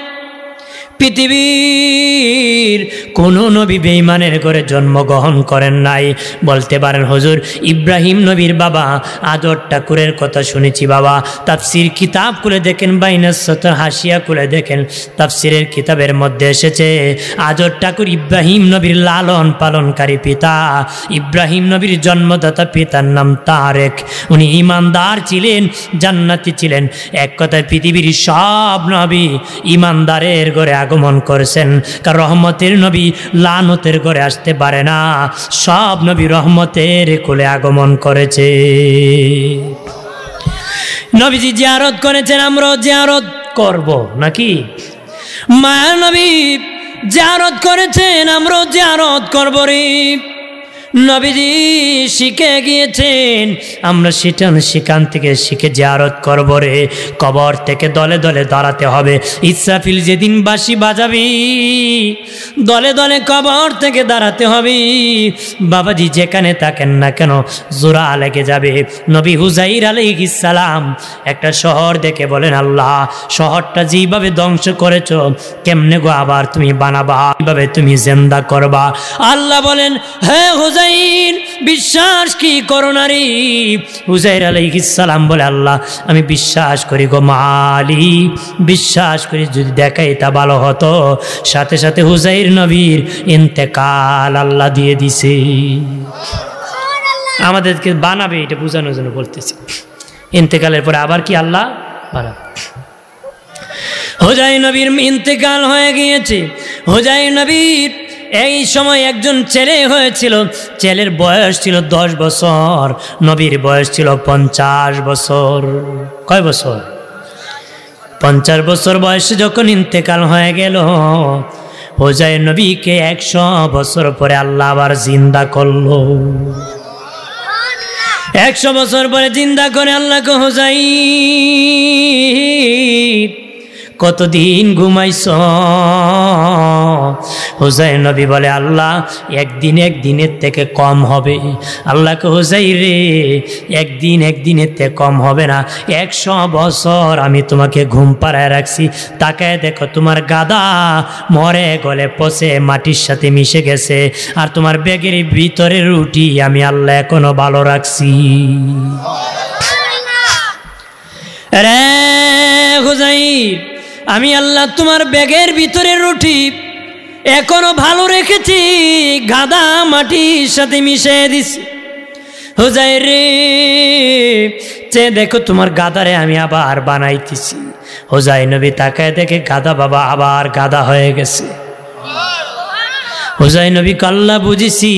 পৃথিবীর কোনো নবী বেঈমানের ঘরে জন্মগ্রহণ করেন নাই। বলতে পারেন হুজুর ইব্রাহিম নবীর বাবা আদর ঠাকুরের কথা শুনেছি বাবা, তাফসির কিতাব খুলে দেখেন, বাইনাসসাতর হাসিয়া খুলে দেখেন, তাফসিরের কিতাবের মধ্যে এসেছে আদর ঠাকুর ইব্রাহিম নবীর লালন পালনকারী পিতা। ইব্রাহিম নবীর জন্মদাতা পিতার নাম তারেক। উনি ইমানদার ছিলেন, জান্নাতি ছিলেন। এক কথায় পৃথিবীর সব নবী ইমানদারের ঘরে আগমন করেছেন, কারণ রহমতের নবী লানতের ঘরে আসতে পারে না। সব নবী রহমতের কোলে আগমন করেছে। নবীজি জিয়ারত করেছেন, আমরাও জিয়ারত করব নাকি? মায়া নবী জিয়ারত করেছেন, আমরাও জিয়ারত করব রে। নবীজি শিখে গিয়েছেন, আমরা সেখান থেকে শিখে জিয়ারত করব রে। কবর থেকে দলে দলে দাঁড়াতে হবে। ইসরাফিল যেদিন বাঁশি বাজাবি দলে দলে কবর থেকে দাঁড়াতে হবে। বাবাজি যেখানে থাকেন না কেন জোড়া লেগে যাবে। নবী হুজাইর আলাইহিস সালাম একটা শহর দেখে বলেন, আল্লাহ শহরটা যেভাবে ধ্বংস করেছো কেমনে গো আবার তুমি বানাবা, কিভাবে তুমি জিন্দা করবা? আল্লাহ বলেন, হে হুজাইর বিশ্বাস কি করো না রে? হুজাইর আলাইহিস সালাম বলে, আল্লাহ আমি বিশ্বাস করি গো মালিক, বিশ্বাস করি। যদি দেখাই তা ভালো হতো। সাথে সাথে হুজাইর নবীর ইন্তেকাল আল্লাহ দিয়ে দিছে। আমাদেরকে বানাবে এটা বোঝানোর জন্য বলতেছি। ইন্তেকালের পরে আবার কি আল্লাহ বানাবে। হুজাইর নবীর ইন্তেকাল হয়ে গিয়েছে। হুজাইর নবীর এই সময় একজন ছেলে হয়েছিল। ছেলের বয়স ছিল 10 বছর, নবীর বয়স ছিল 50 বছর। কয় বছর? 50 বছর বয়সে যখন ইন্তেকাল হয়ে গেল, হুজাইর নবীকে 100 বছর পরে আল্লাহ আবার জিন্দা করলো। 100 বছর পরে জিন্দা করে আল্লাহকে, হুজাইর কতদিন ঘুমাইছ? হুজাইর নবী বলে, আল্লাহ একদিনের থেকে কম হবে। আল্লাহকে, হুজাইর রে একদিনের থেকে কম হবে না, 100 বছর আমি তোমাকে ঘুম পাড়ায় রাখছি। তাকায় দেখো তোমার গাদা মরে গলে পচে মাটির সাথে মিশে গেছে, আর তোমার ব্যাগের ভিতরে রুটি আমি আল্লাহ এখনো ভালো রাখছি। রে হুজাইর, আমি আল্লাহ তোমার ব্যাগের ভিতরে রুটি এখনো ভালো রেখেছি, গাদা মাটির সাথে মিশিয়ে দিছি। হুজাইর রে চে দেখো তোমার গাদারে আমি আবার বানাইতেছি। হুজাইর নবী তাকায় দেখে গাদা বাবা আবার গাদা হয়ে গেছে। হুজাইর নবী আল্লাহ বুঝেছি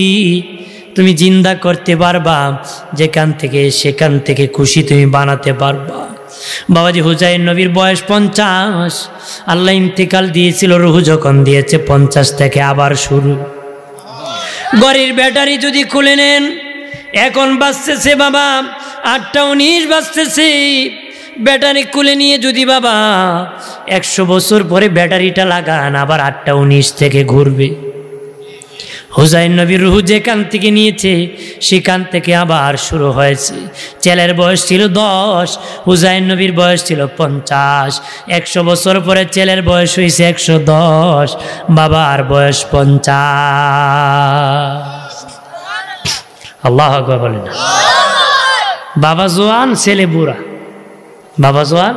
তুমি জিন্দা করতে পারবা, যেখান থেকে সেখান থেকে খুশি তুমি বানাতে পারবা। বাবাজি হুজাইর নবীর বয়স 50। আল্লাহ ইন্তেকাল দিয়েছিল, রুহু যখন দিয়েছে 50 থেকে আবার শুরু। ঘরের ব্যাটারি যদি খুলে নেন, এখন বাজতেছে বাবা 8:19 বাজতেছে। ব্যাটারি খুলে নিয়ে যদি বাবা 100 বছর পরে ব্যাটারিটা লাগান, আবার 8:19 থেকে ঘুরবে। হুজাইর নবীর রুহু যেখান থেকে নিয়েছে সেখান থেকে আবার শুরু হয়েছে। ছেলের বয়স ছিল 10, হুজাইর নবীর বয়স ছিল 50। 100 বছর পরে ছেলের বয়স হয়েছে 110, বাবার বয়স 50। আল্লাহু আকবার বলেন। বাবা জোয়ান, ছেলে বুড়া। বাবা জোয়ান,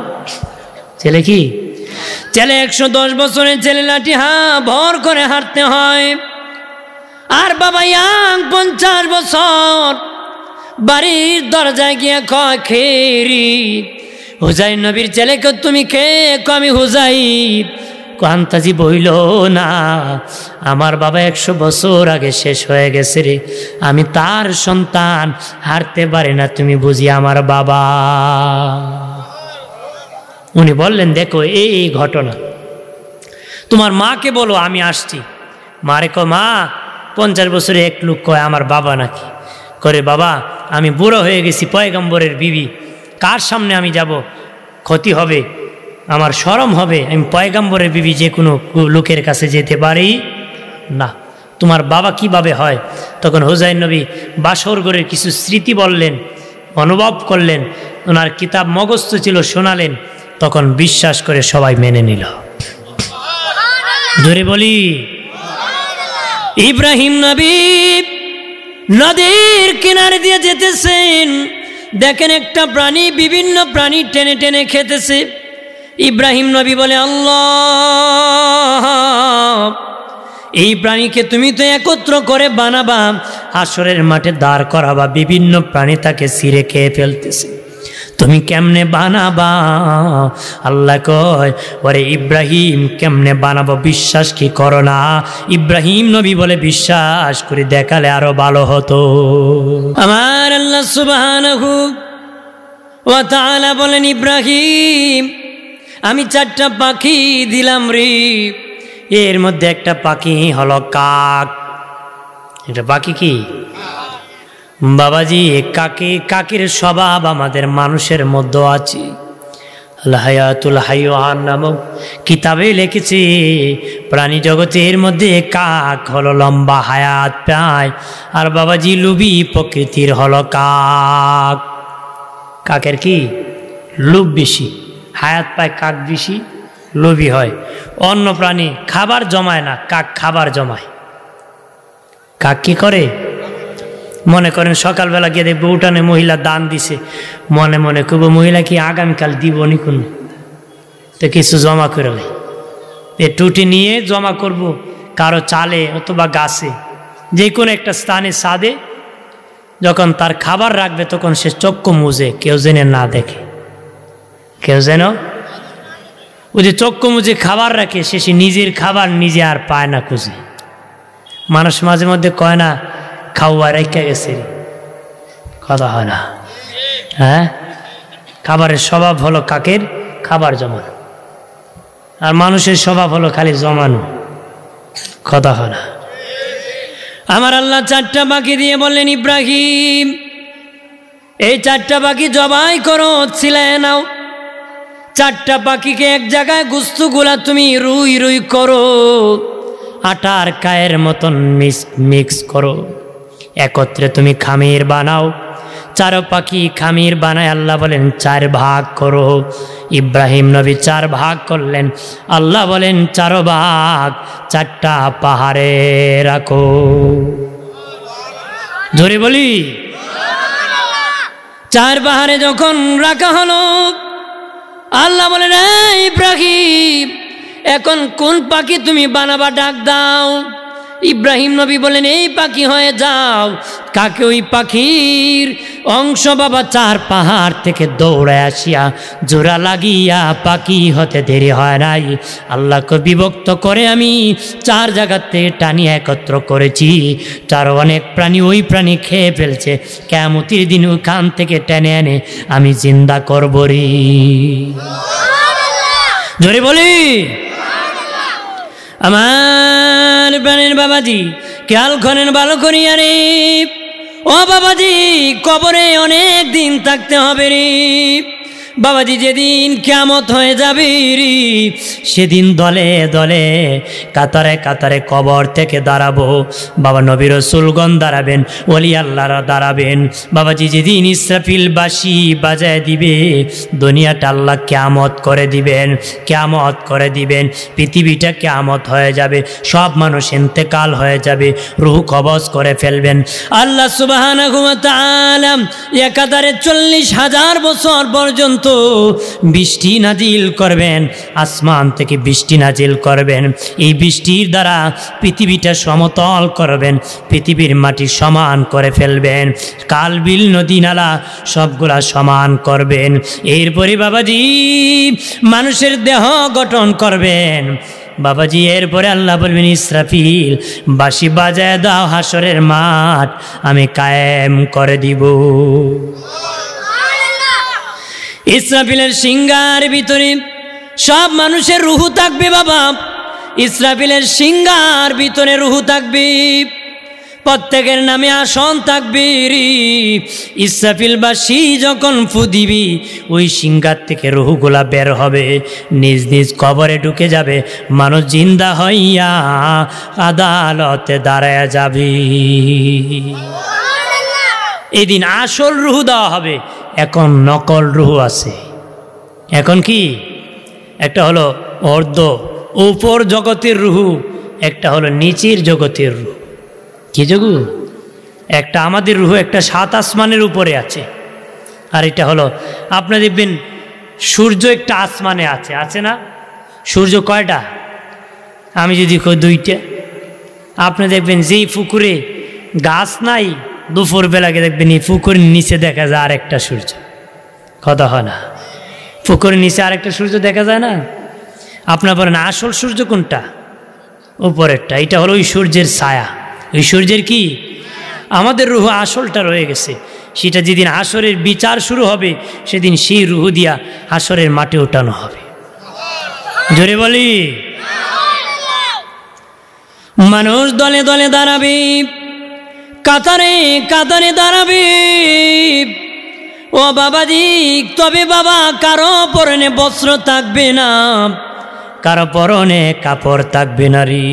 ছেলে কি? ছেলে 110 বছরের ছেলে লাঠি ভর করে হাঁটতে হয়, আর বাবা ইয়াং 50 বছর বাড়ির দরজায় গিয়া কয় খেরি। হুজাইর নবীর ছেলেকে তুমি কে? আমি হুজাইর। কান্তাজি বইল না, আমার বাবা 100 বছর আগে শেষ হয়ে গেছে রে, আমি তার সন্তান, হারতে পারি না, তুমি বুঝি আমার বাবা। উনি বললেন, দেখো এই ঘটনা, তোমার মাকে বলো আমি আসছি। মারে কো, মা 50 বছরে এক লোক কয় আমার বাবা নাকি? করে বাবা আমি বুড়ো হয়ে গেছি, পয়গম্বরের বিবি, কার সামনে আমি যাব? ক্ষতি হবে, আমার শরম হবে, আমি পয়গম্বরের বিবি যে কোনো লোকের কাছে যেতে পারি না। তোমার বাবা কিভাবে হয়? তখন হুজাইর নবী বাসরঘরের কিছু স্মৃতি বললেন, অনুভব করলেন, ওনার কিতাব মগস্থ ছিল, শোনালেন। তখন বিশ্বাস করে সবাই মেনে নিল। ধরে বলি, ইব্রাহিম নবী নদীর কিনারে দিয়ে যেতেছেন, দেখেন একটা প্রাণী বিভিন্ন প্রাণী টেনে টেনে খেতেছে। ইব্রাহিম নবী বলে, আল্লাহ এই প্রাণীকে তুমি তো একত্র করে বানাবা, হাসরের মাঠে দাঁড় করাবা, বিভিন্ন প্রাণী তাকে ছিঁড়ে খেয়ে ফেলতেছে, তুমি কেমনে বানাবা? আল্লাহ কয়, ওরে ইব্রাহিম কেমনে বানাবো, বিশ্বাস কি করো না? ইব্রাহিম নবী বলে, বিশ্বাস করে দেখালে আরো ভালো হতো। আমার আল্লাহ সুবহানাহু ওয়া তাআলা বলেন, ইব্রাহিম আমি 4টা পাখি দিলাম রে, এর মধ্যে একটা পাখি হলো কাক। এটা পাখি কি? বাবাজি কাকের স্বভাব আমাদের মানুষের মধ্যে আছে। আল হায়াতুল হাইওয়ান নামক কিতাবে লিখেছে প্রাণী জগতের মধ্যে কাক হলো লম্বা হায়াত পায়, আর বাবাজি লুবি প্রকৃতির হলো কাক। কাকের কি লোভ বেশি, হায়াত পায়, কাক বেশি লোভী হয়। অন্য প্রাণী খাবার জমায় না, কাক খাবার জমায়। কাক কি করে? মনে করেন সকালবেলা গিয়ে দেখবো উঠানে মহিলা দান দিছে, মনে মনে করবো মহিলা কি আগামীকাল দিব নি কোন, তো কিছু জমা করে লাই, টুটি নিয়ে জমা করব কারো চালে অথবা গাছে, যে কোনো একটা স্থানে ছাদে। যখন তার খাবার রাখবে তখন সে চক্ষু মুজে, কেউ যেন না দেখে, কেউ যেন ওই যে চক্ষু মুজে খাবার রাখে, সে নিজের খাবার নিজে আর পায় না খুঁজে। মানুষ মাঝে মধ্যে কয় না খাওয়া রেখে গেছে, কথা হয় না? হ্যাঁ, খাবারের স্বভাব হলো কাকের খাবার জমানো, আর মানুষের স্বভাব হলো খালি জমানো, কথা হয় না? আমার আল্লাহ 4টা পাখি দিয়ে বললেন, ইব্রাহিম এই 4টা পাখি জবাই করো, ছিলায় নাও। 4টা পাখিকে এক জায়গায় গুস্তগুলা তুমি রুই রুই করো, আটার কায়ের মতন মিক্স করো, একত্রে তুমি খামির বানাও। 4 পাখি খামির বানায় আল্লাহ বলেন 4 ভাগ করো। ইব্রাহিম নবী 4 ভাগ করলেন, আল্লাহ বলেন 4 ভাগ 4টা পাহাড়ে রাখো। জোরে বলি, 4 পাহাড়ে যখন রাখা হলো, আল্লাহ বলেন ইব্রাহিম এখন কোন পাখি তুমি বানাবা, ডাক দাও। ইব্রাহিম নবী বলেন এই পাখি হয়ে যাও। কাকে ওই পাখির অংশ বাবা 4 পাহাড় থেকে দৌড়ে আসিয়া জোড়া লাগিয়া পাখি হতে দেরি হয় নাই। আল্লাহকে বিভক্ত করে আমি 4 জায়গাতে টানিয়ে একত্র করেছি। 4 অনেক প্রাণী ওই প্রাণী খেয়ে ফেলছে, কিয়ামতের দিন ওখান থেকে টেনে এনে আমি জিন্দা করব রে। জোরে বলি, আমার প্রাণের বাবাজি খেয়াল করেন ভালো করিয়া রে। ও বাবাজি, কবরে অনেক দিন থাকতে হবে রে বাবাজি। যেদিন কিয়ামত হয়ে যাবে রে, সেদিন দলে দলে কাতারে কাতারে কবর থেকে দাঁড়াবো। বাবা নবী রাসূলগণ দাঁড়াবেন, ওলি আল্লাহরা দাঁড়াবেন। বাবাজি যেদিন ইসরাফিল বাঁশি বাজায় দিবে, দুনিয়াটা আল্লাহ কিয়ামত করে দিবেন, কিয়ামত করে দিবেন। পৃথিবীটা কিয়ামত হয়ে যাবে, সব মানুষ ইন্তেকাল হয়ে যাবে, রূহ কবজ করে ফেলবেন। আল্লাহ সুবহানাহু ওয়া তাআলা একাধারে 40,000 বছর পর্যন্ত বৃষ্টি নাজিল করবেন, আসমান থেকে বৃষ্টি নাজিল করবেন। এই বৃষ্টির দ্বারা পৃথিবীটা সমতল করবেন, পৃথিবীর মাটি সমান করে ফেলবেন, কাল বিল নদী নালা সবগুলা সমান করবেন। এরপরে বাবাজি মানুষের দেহ গঠন করবেন। বাবাজি এরপরে আল্লাহ বলবেন ইসরাফিল বাঁশি বাজায় দাও, হাসরের মাঠ আমি কায়েম করে দিব। ইসরাফিলের সিংহার ভিতরে সব মানুষের রুহু থাকবে বাবা। ইসরাফিলের সিংহার ভিতরে রুহু থাকবে, প্রত্যেকের নামে আসন থাকবে। ইসরাফিল বাসী যখন ফু দিবি, ওই সিংহার থেকে রুহুগুলা বের হবে, নিজ নিজ কবরে ঢুকে যাবে। মানুষ জিন্দা হইয়া আদালতে দাঁড়ায় যাবে। এদিন আসল রুহু দেওয়া হবে, এখন নকল রুহু আছে। এখন কি একটা হলো অর্ধ উপর জগতের রুহু, একটা হলো নিচের জগতের রুহু। কি জগু? একটা আমাদের রুহু একটা 7 আসমানের উপরে আছে, আর এটা হলো আপনারা দেখবেন সূর্য একটা আসমানে আছে, আছে না? সূর্য কয়টা? আমি যদি কই 2টা। আপনি দেখবেন যেই পুকুরে গাছ নাই, দুপুরবেলাকে দেখবেন এই পুকুরের নিচে দেখা যায় আরেকটা সূর্য, কথা হয় না? পুকুরের নিচে আরেকটা সূর্য দেখা যায় না? আপনার বলেন আসল সূর্য কোনটা? উপরেরটা। এটা হলো ওই সূর্যের ছায়া। ওই সূর্যের কি আমাদের রুহু আসলটা রয়ে গেছে। সেটা যেদিন হাসরের বিচার শুরু হবে, সেদিন সেই রুহু দিয়া হাসরের মাঠে ওঠানো হবে। জোরে বলি, মানুষ দলে দলে দাঁড়াবে, কাতারে কাতারে দাঁড়াবে। ও বাবাজি, তবে বাবা কারো পরনে বস্ত্র থাকবে না, কারো পরনে কাপড় থাকবে না রে।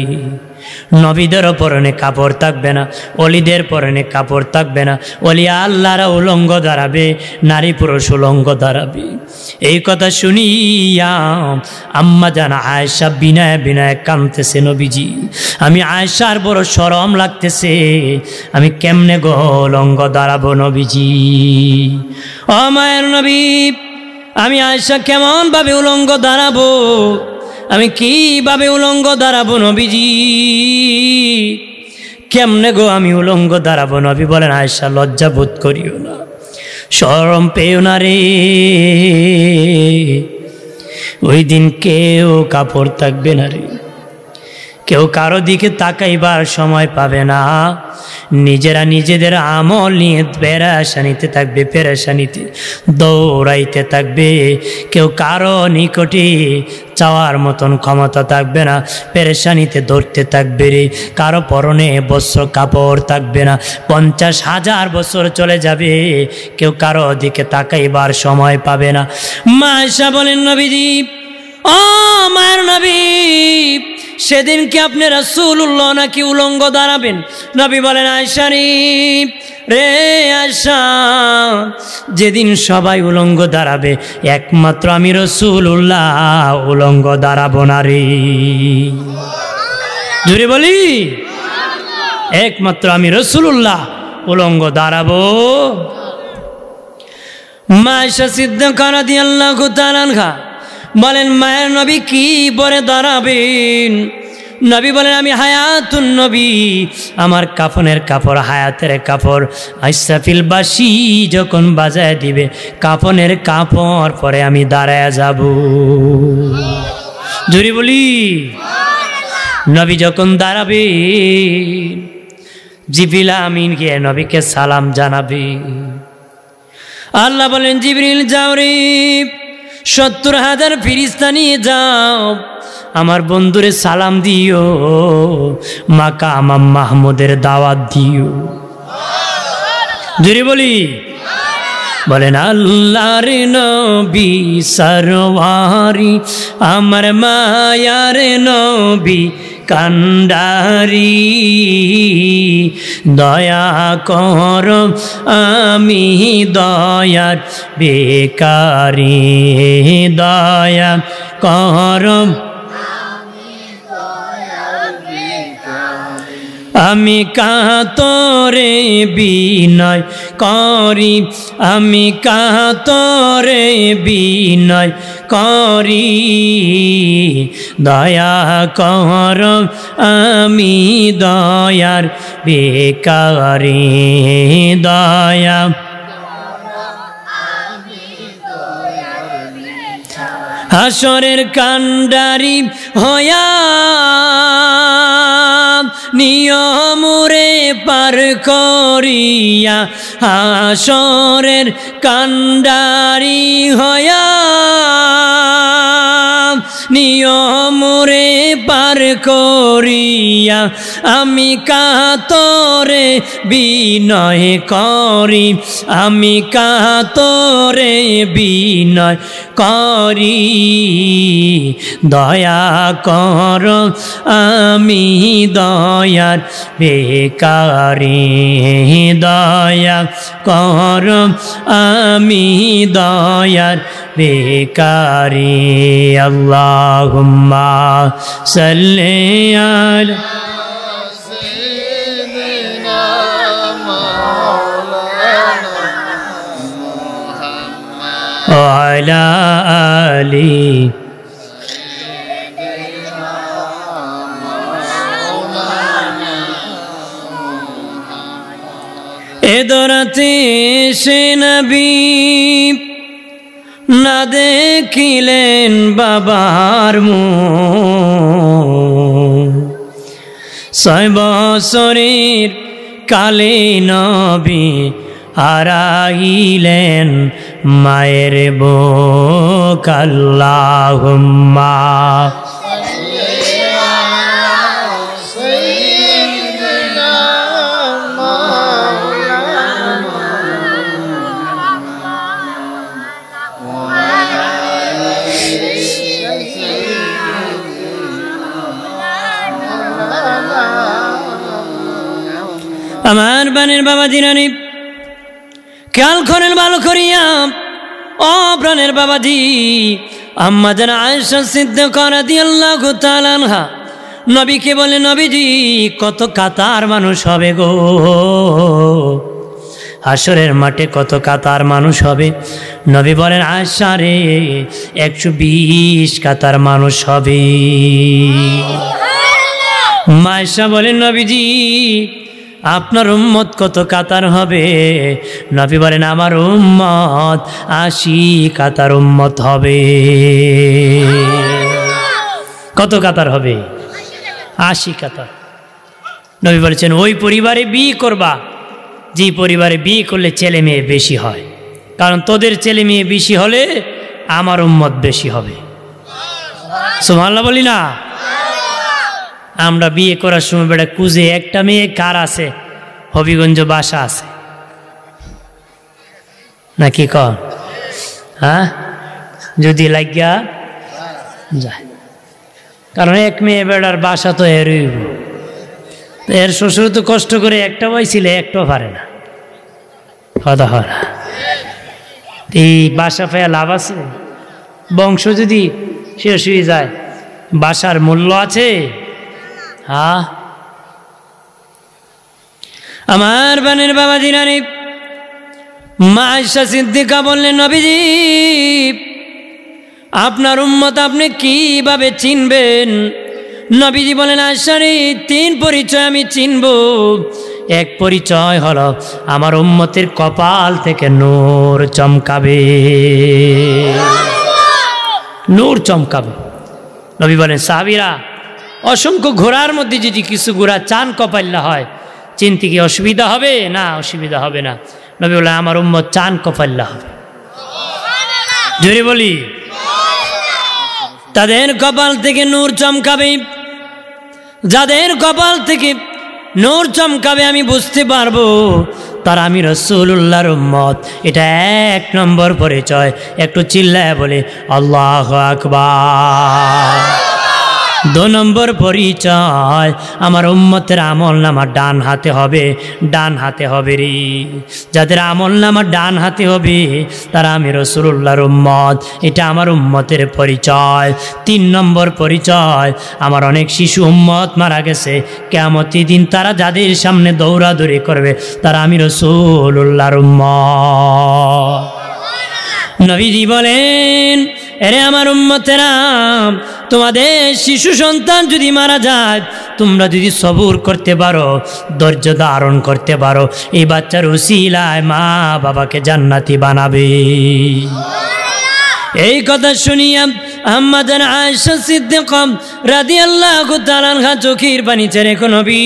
নবীদের পরনে কাপড় থাকবে না, অলিদের পরনে কাপড় থাকবে না। অলিয়া আল্লাহরা উলঙ্গ দাঁড়াবে, নারী পুরুষ উলঙ্গ দাঁড়াবে। এই কথা শুনিয়া আম্মা জান আয়েশা বিনয় বিনয় কাঁদতেছে। নবীজি, আমি আয়েশার বড় শরম লাগতেছে, আমি কেমনে গো উলঙ্গ দাঁড়াবো নবীজি। ও মায়ের নবী, আমি আয়েশা কেমন ভাবে উলঙ্গ দাঁড়াবো, আমি কিভাবে উলঙ্গ দাঁড়াবো নবীজি, কেমনে গো আমি উলঙ্গ দাঁড়াবো? নবী বলেন, আয়েশা লজ্জা বোধ করিও না, শরম পেও না রে। ওই দিন কেউ কাপড় থাকবে না রে, কেউ কারো দিকে তাকাইবার সময় পাবে না। নিজেরা নিজেদের আমল নিয়ে পেরেশানিতে থাকবে, পেরেশানিতে দৌড়াইতে থাকবে। কেউ কারো নিকটে চাওয়ার মতন ক্ষমতা থাকবে না, পেরেশানিতে ধরতে থাকবে রে। কারো পরনে বস্ত্র কাপড় থাকবে না, 50,000 বছর চলে যাবে, কেউ কারো দিকে তাকাইবার সময় পাবে না। মা আয়েশা বলেন, নবীজি, ও মায়ের নবী, সেদিন কি আপনি রাসূলুল্লাহ নাকি উলঙ্গ দাঁড়াবেন? নবী বলেন, আয়েশা রে আয়েশা, যেদিন সবাই উলঙ্গ দাঁড়াবে, একমাত্র আমি রাসূলুল্লাহ উলঙ্গ দাঁড়াবো না রে। জোরে বলি, একমাত্র আমি রাসূলুল্লাহ উলঙ্গ দাঁড়াবো। মা আয়েশা সিদ্দিকা রাদিয়াল্লাহু তাআলা আনহা বলেন, মায়ের নবী কি বলে দাঁড়াবেন? নবী বলেন, আমি হায়াতুন নবী, আমার কাফনের কাপড় হায়াতের কাপড়। ইসরাফিল বাঁশি যখন বাজায় দিবে, কাফনের কাপড় পরে আমি দাঁড়ায় যাব। জোরে বলি, নবী যখন দাঁড়াবে, জিবরিল আমিন গিয়ে নবীকে সালাম জানাবে। আল্লাহ বলেন, জিবরিল যাও রে, 70,000 ফেরেশতা নিয়ে যাও, আমার বন্ধুরে সালাম দিও, মাকাম মাহমুদের দাওয়াত দিও। জোরে বলি, বলেন, আল্লাহর নবী সরওয়ারি, আমার মায়ার নবী কান্ডারি, দয়া কর আমি দয়ার বেকারি, দয়া কর আমি কাতরে বিনয় করি, আমি কাতরে বিনয় করি, দয়া কর আমি দয়ার বেকারি, দয়া হাসরের কান্ডারি হয়া নিয়মরে পার করিয়া, হাসরের কান্ডারি হয়া নিয়মরে পার করিয়া, আমি কাতরে বিনয় করি, আমি কাতরে বিনয় করি, দয়া কর আমি দয়ার বেকারি, দয়া কর আমি দয়ার বেকারি। আল্লাহুম্মা সাল্লি আলা সাইয়্যিদিনা মাওলানা মুহাম্মদ ওয়া আলা আলি এদরাতে সে নবী না দেখিলেন বাবার মুখ, 6 বছরের কালে নবী হারাইলেন মায়ের বুক। আল্লাহুম্মা সাল্লি আলা সাইয়্যিদিনা আমার বানের বাবা দিনানি খেয়াল করেন ভালো করিয়া, ও প্রাণের বাবাজি, আম্মা জান আয়েশা সিদ্দিকা রাদিয়াল্লাহু তাআলা আনহা নবীকে বলে, নবীজি কত কাতার মানুষ হবে গো, হাসরের মাঠে কত কাতার মানুষ হবে। নবী বলেন, আয়েশা রে 120 কাতার মানুষ হবে। আয়েশা বলেন, নবীজি আপনার উম্মত কত কাতার হবে? নবী বলেন, আমার উম্মত 80 কাতার উম্মত হবে। কত কাতার হবে? 80 কাতার। নবী বলেছেন, ওই পরিবারে বিয়ে করবা যে পরিবারে বিয়ে করলে ছেলে মেয়ে বেশি হয়, কারণ তোদের ছেলে মেয়ে বেশি হলে আমার উম্মত বেশি হবে। সুবহানাল্লাহ বলি না? আমরা বিয়ে করার সময় বেটা কুজে একটা মেয়ে কার আছে, হবিগঞ্জ বাসা আছে নাকি কন? হ্যাঁ, যদি লাগিয়া যায়, কারণ এক মেয়ে বেড়ার বাসা তো এরই, এর শ্বশুর তো কষ্ট করে একটা বইছিলে, একটাও পারে না, কথা হয় না। এই বাসা পেয়ে লাভ আছে? বংশ যদি শেষ হয়ে যায়, বাসার মূল্য আছে? হ্যাঁ। আমার বানের বাবা দিনানি মা আয়েশা সিদ্দিকা বললেন, নবীজি আপনার উম্মত আপনি কিভাবে চিনবেন? নবীজি বলেন, আয়েশা রে 3 পরিচয় আমি চিনব। এক পরিচয় হলো আমার উম্মতের কপাল থেকে নূর চমকাবে, নূর চমকাবে। নবী বলেন, সাহাবীরা অসংখ্য ঘোড়ার মধ্যে যদি কিছু ঘোড়া চান কপাল্লা হয়, চিনতে কি অসুবিধা হবে? না, অসুবিধা হবে না। নবী বলে, আমার উম্মত চান কপাল্লা হবে। জোরে বলি, তাদের কপাল থেকে নূর চমকাবে। যাদের কপাল থেকে নূর চমকাবে আমি বুঝতে পারবো তারা আমি রাসূলুল্লাহর উম্মত। এটা 1 নম্বর পরিচয়। একটু চিল্লায় বলে আল্লাহু আকবার। 2 নম্বর পরিচয়, আমার উম্মতের আমল নামা ডান হাতে হবে, ডান হাতে হবে রে। যাদের আমল নামা ডান হাতে হবে তারা আমি রাসূলুল্লাহর উম্মত, এটা আমার উম্মতের পরিচয়। 3 নম্বর পরিচয়, আমার অনেক শিশু উম্মত মারা গেছে, কিয়ামতের দিন তারা যাদের সামনে দৌড়াদৌড়ি করবে তারা আমি রাসূলুল্লাহর উম্মত। নবীজি বলেন, এরে আমার উম্মতেরা, তোমাদের শিশু সন্তান যদি মারা যায়, তোমরা যদি সবুর করতে পারো, ধৈর্য ধারণ করতে পারো, এই বাচ্চার উসিলায় মা বাবাকে জান্নাতি বানাবে। এই কথা শুনিয়া আম্মা জান আয়েশা সিদ্দিকা রাদিয়াল্লাহু তাআলা আনহা চোখের পানি ছেড়ে, নবী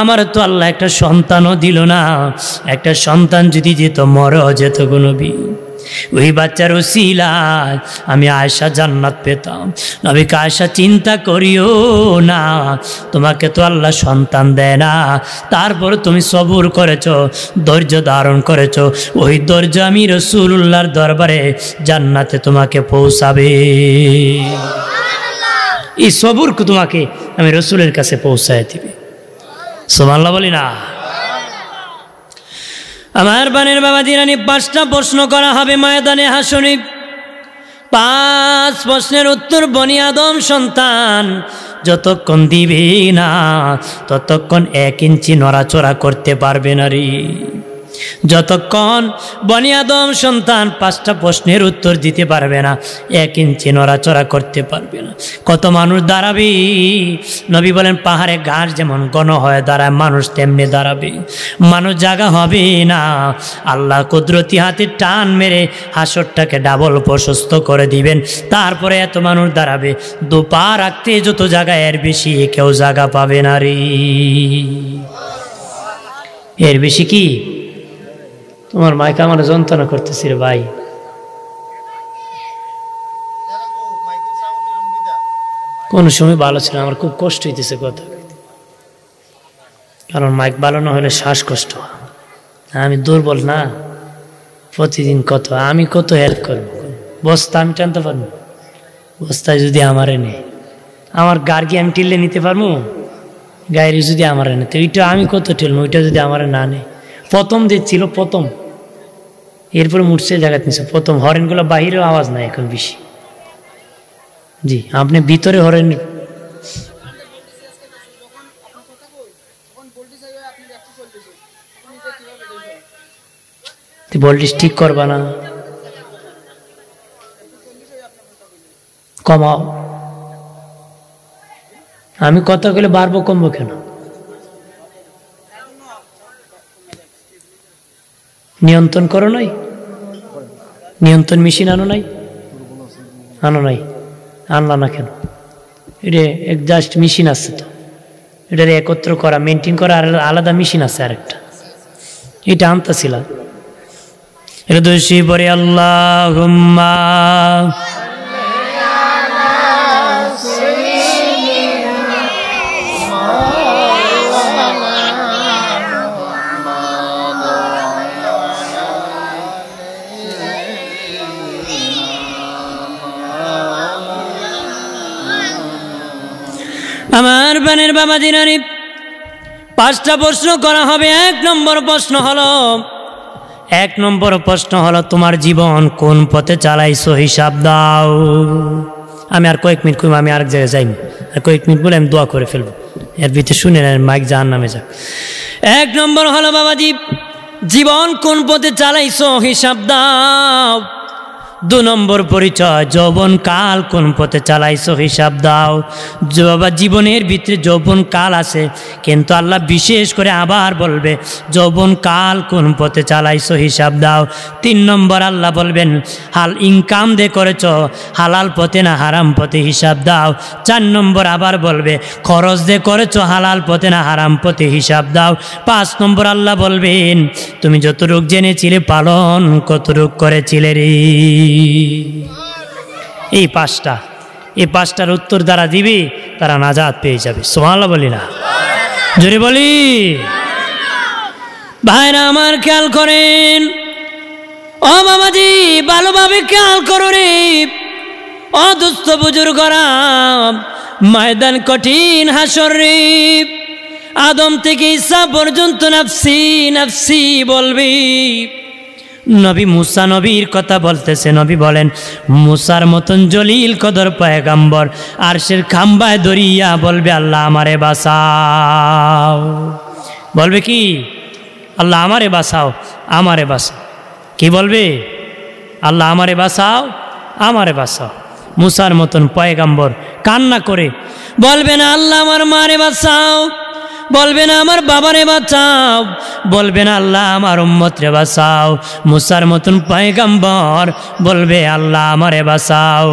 আমার তো আল্লাহ একটা সন্তানও দিল না, একটা সন্তান যদি যেত মরে যেত গো নবী, ওই বাচ্চার উসিলায় আমি আয়েশা জান্নাত পেতাম। নবী আয়েশা চিন্তা করিও না, তোমাকে তো আল্লাহ সন্তান দেয় না, তারপর তুমি সবুর করেছো, ধৈর্য ধারণ করেছো, ওই ধৈর্য আমি রাসূলুল্লাহর দরবারে জান্নাতে তোমাকে পৌঁছাবে। এই সবুর তোমাকে আমি রাসূলের কাছে পৌঁছায় দিবে। সুবহানাল্লাহ বলি না? আমার বানের বাবা দিরানি 5টা প্রশ্ন করা হবে ময়দানে হাসরে। 5 প্রশ্নের উত্তর বনি আদম সন্তান যতক্ষণ দিবে না ততক্ষণ 1 ইঞ্চি নড়াচড়া করতে পারবে না রে। যতক্ষণ বনি আদম সন্তান 5টা প্রশ্নের উত্তর দিতে পারবে না, 1 ইঞ্চি নড়াচড়া করতে পারবে না। কত মানুষ দাঁড়াবে? নবী বলেন, পাহাড়ে ঘাস যেমন ঘন হয়ে দাঁড়ায়, মানুষ তেমনি দাঁড়াবে। মানুষ জায়গা হবে না, আল্লাহ কুদরতি হাতে টান মেরে হাসরটাকে ডাবল প্রশস্ত করে দিবেন। তারপরে এত মানুষ দাঁড়াবে, 2 পা রাখতে যত জায়গা এর বেশি কেউ জায়গা পাবে না রে। এর বেশি কি? তোমার মাইক আমার যন্ত্রণা করতেছি রে ভাই। কোন সময় ভালো ছিল, আমার খুব কষ্ট হইতেছে কথা, কারণ মাইক ভালো না হলে শ্বাসকষ্ট হয়। আমি দুর্বল না, প্রতিদিন কত আমি কত হেল্প করবো। বস্তা আমি টানতে পারবো? বস্তায় যদি আমারে নেই, আমার গার্গি আমি টিললে নিতে পারবো? গায়ের যদি আমার এনে তো ওইটা আমি কত ঠেলবো, ওইটা যদি আমার না নেই। প্রথম যে ছিল প্রথম, এরপরে মুড়ছে জায়গাতে নিচ্ছে প্রথম। হরেনগুলো বাহিরেও আওয়াজ নাই এখন বেশি। জি, আপনি ভিতরে হরেন ভোল্টেজ ঠিক করবা না, কমাও। আমি কথা বলে বাড়বো কমবো কেন? নিয়ন্ত্রণ করো নাই? নিয়ন্ত্রণ মেশিন আনো নাই? আনো নাই? আনলা না কেন? এটা জাস্ট মেশিন আছে তো, এটা একত্র করা মেনটেন করা আর আলাদা মেশিন আছে আরেকটা, এটা আনতেছিল। এটা দোষী পরে আল্লাহুম্মা আমার বানের বাবা দিনারি 5টা প্রশ্ন করা হবে। 1 নম্বর প্রশ্ন হলো তোমার জীবন কোন পথে চালাইছো হিসাব দাও। আমি আর কয়েক মিনিট করবো, আমি আরেক জায়গায় যাই, আর কয়েক মিনিট বলে আমি দোয়া করে ফেলবো, এর ভিতরে শুনে নেন মাইক জাহান্নামে যাক। 1 নম্বর হলো বাবাজি, জীবন কোন পথে চালাইছো হিসাব দাও। 2 নম্বর পরিচয়, যৌবন কাল কোন পথে চালাইছো হিসাব দাও। বাবা জীবনের ভিতরে যৌবন কাল আছে, কিন্তু আল্লাহ বিশেষ করে আবার বলবে যৌবন কাল কোন পথে চালাইছো হিসাব দাও। 3 নম্বর আল্লাহ বলবেন হাল ইনকাম দে করেছ হালাল পথে না হারাম পথে হিসাব দাও। 4 নম্বর আবার বলবে খরচ দে করেছ হালাল পথে না হারাম পথে হিসাব দাও। 5 নম্বর আল্লাহ বলবেন তুমি যতটুক জেনেছিলে পালন কতটুক করেছিলে রে। এই 5টার উত্তর যারা দিবি তারা নাজাত পেয়ে যাবে। সুবহানাল্লাহ বলি না? জোরে বলি। ভাইরা আমার খেয়াল করেন, ও বাবাজি ভালোভাবে খেয়াল করো রে। ও দুস্থ বুজুর্গরা, ময়দান কঠিন হাসর রে। আদম থেকে ঈসা পর্যন্ত নাফসি নাফসি বলবি। নবী মুসা নবীর কথা বলতেছে, নবী বলেন মুসার মতন জলিল কদর পয়গম্বর আরশের খাম্বায় দরিয়া বলবে আল্লাহ আমারে বাঁচাও। বলবে কি? আল্লাহ আমারে বাঁচাও, আমারে বাঁচাও। কি বলবে? আল্লাহ আমারে বাঁচাও, আমারে বাঁচাও। মুসার মতন পয়গম্বর কান্না করে বলবে না আল্লাহ আমার মারে বাঁচাও, বলবে না আমার বাবারে বাঁচাও, বলবে না আল্লাহ আমার উম্মত রে বাঁচাও। মুসার মতন পয়গম্বর বলবে আল্লাহ আমারে বাঁচাও।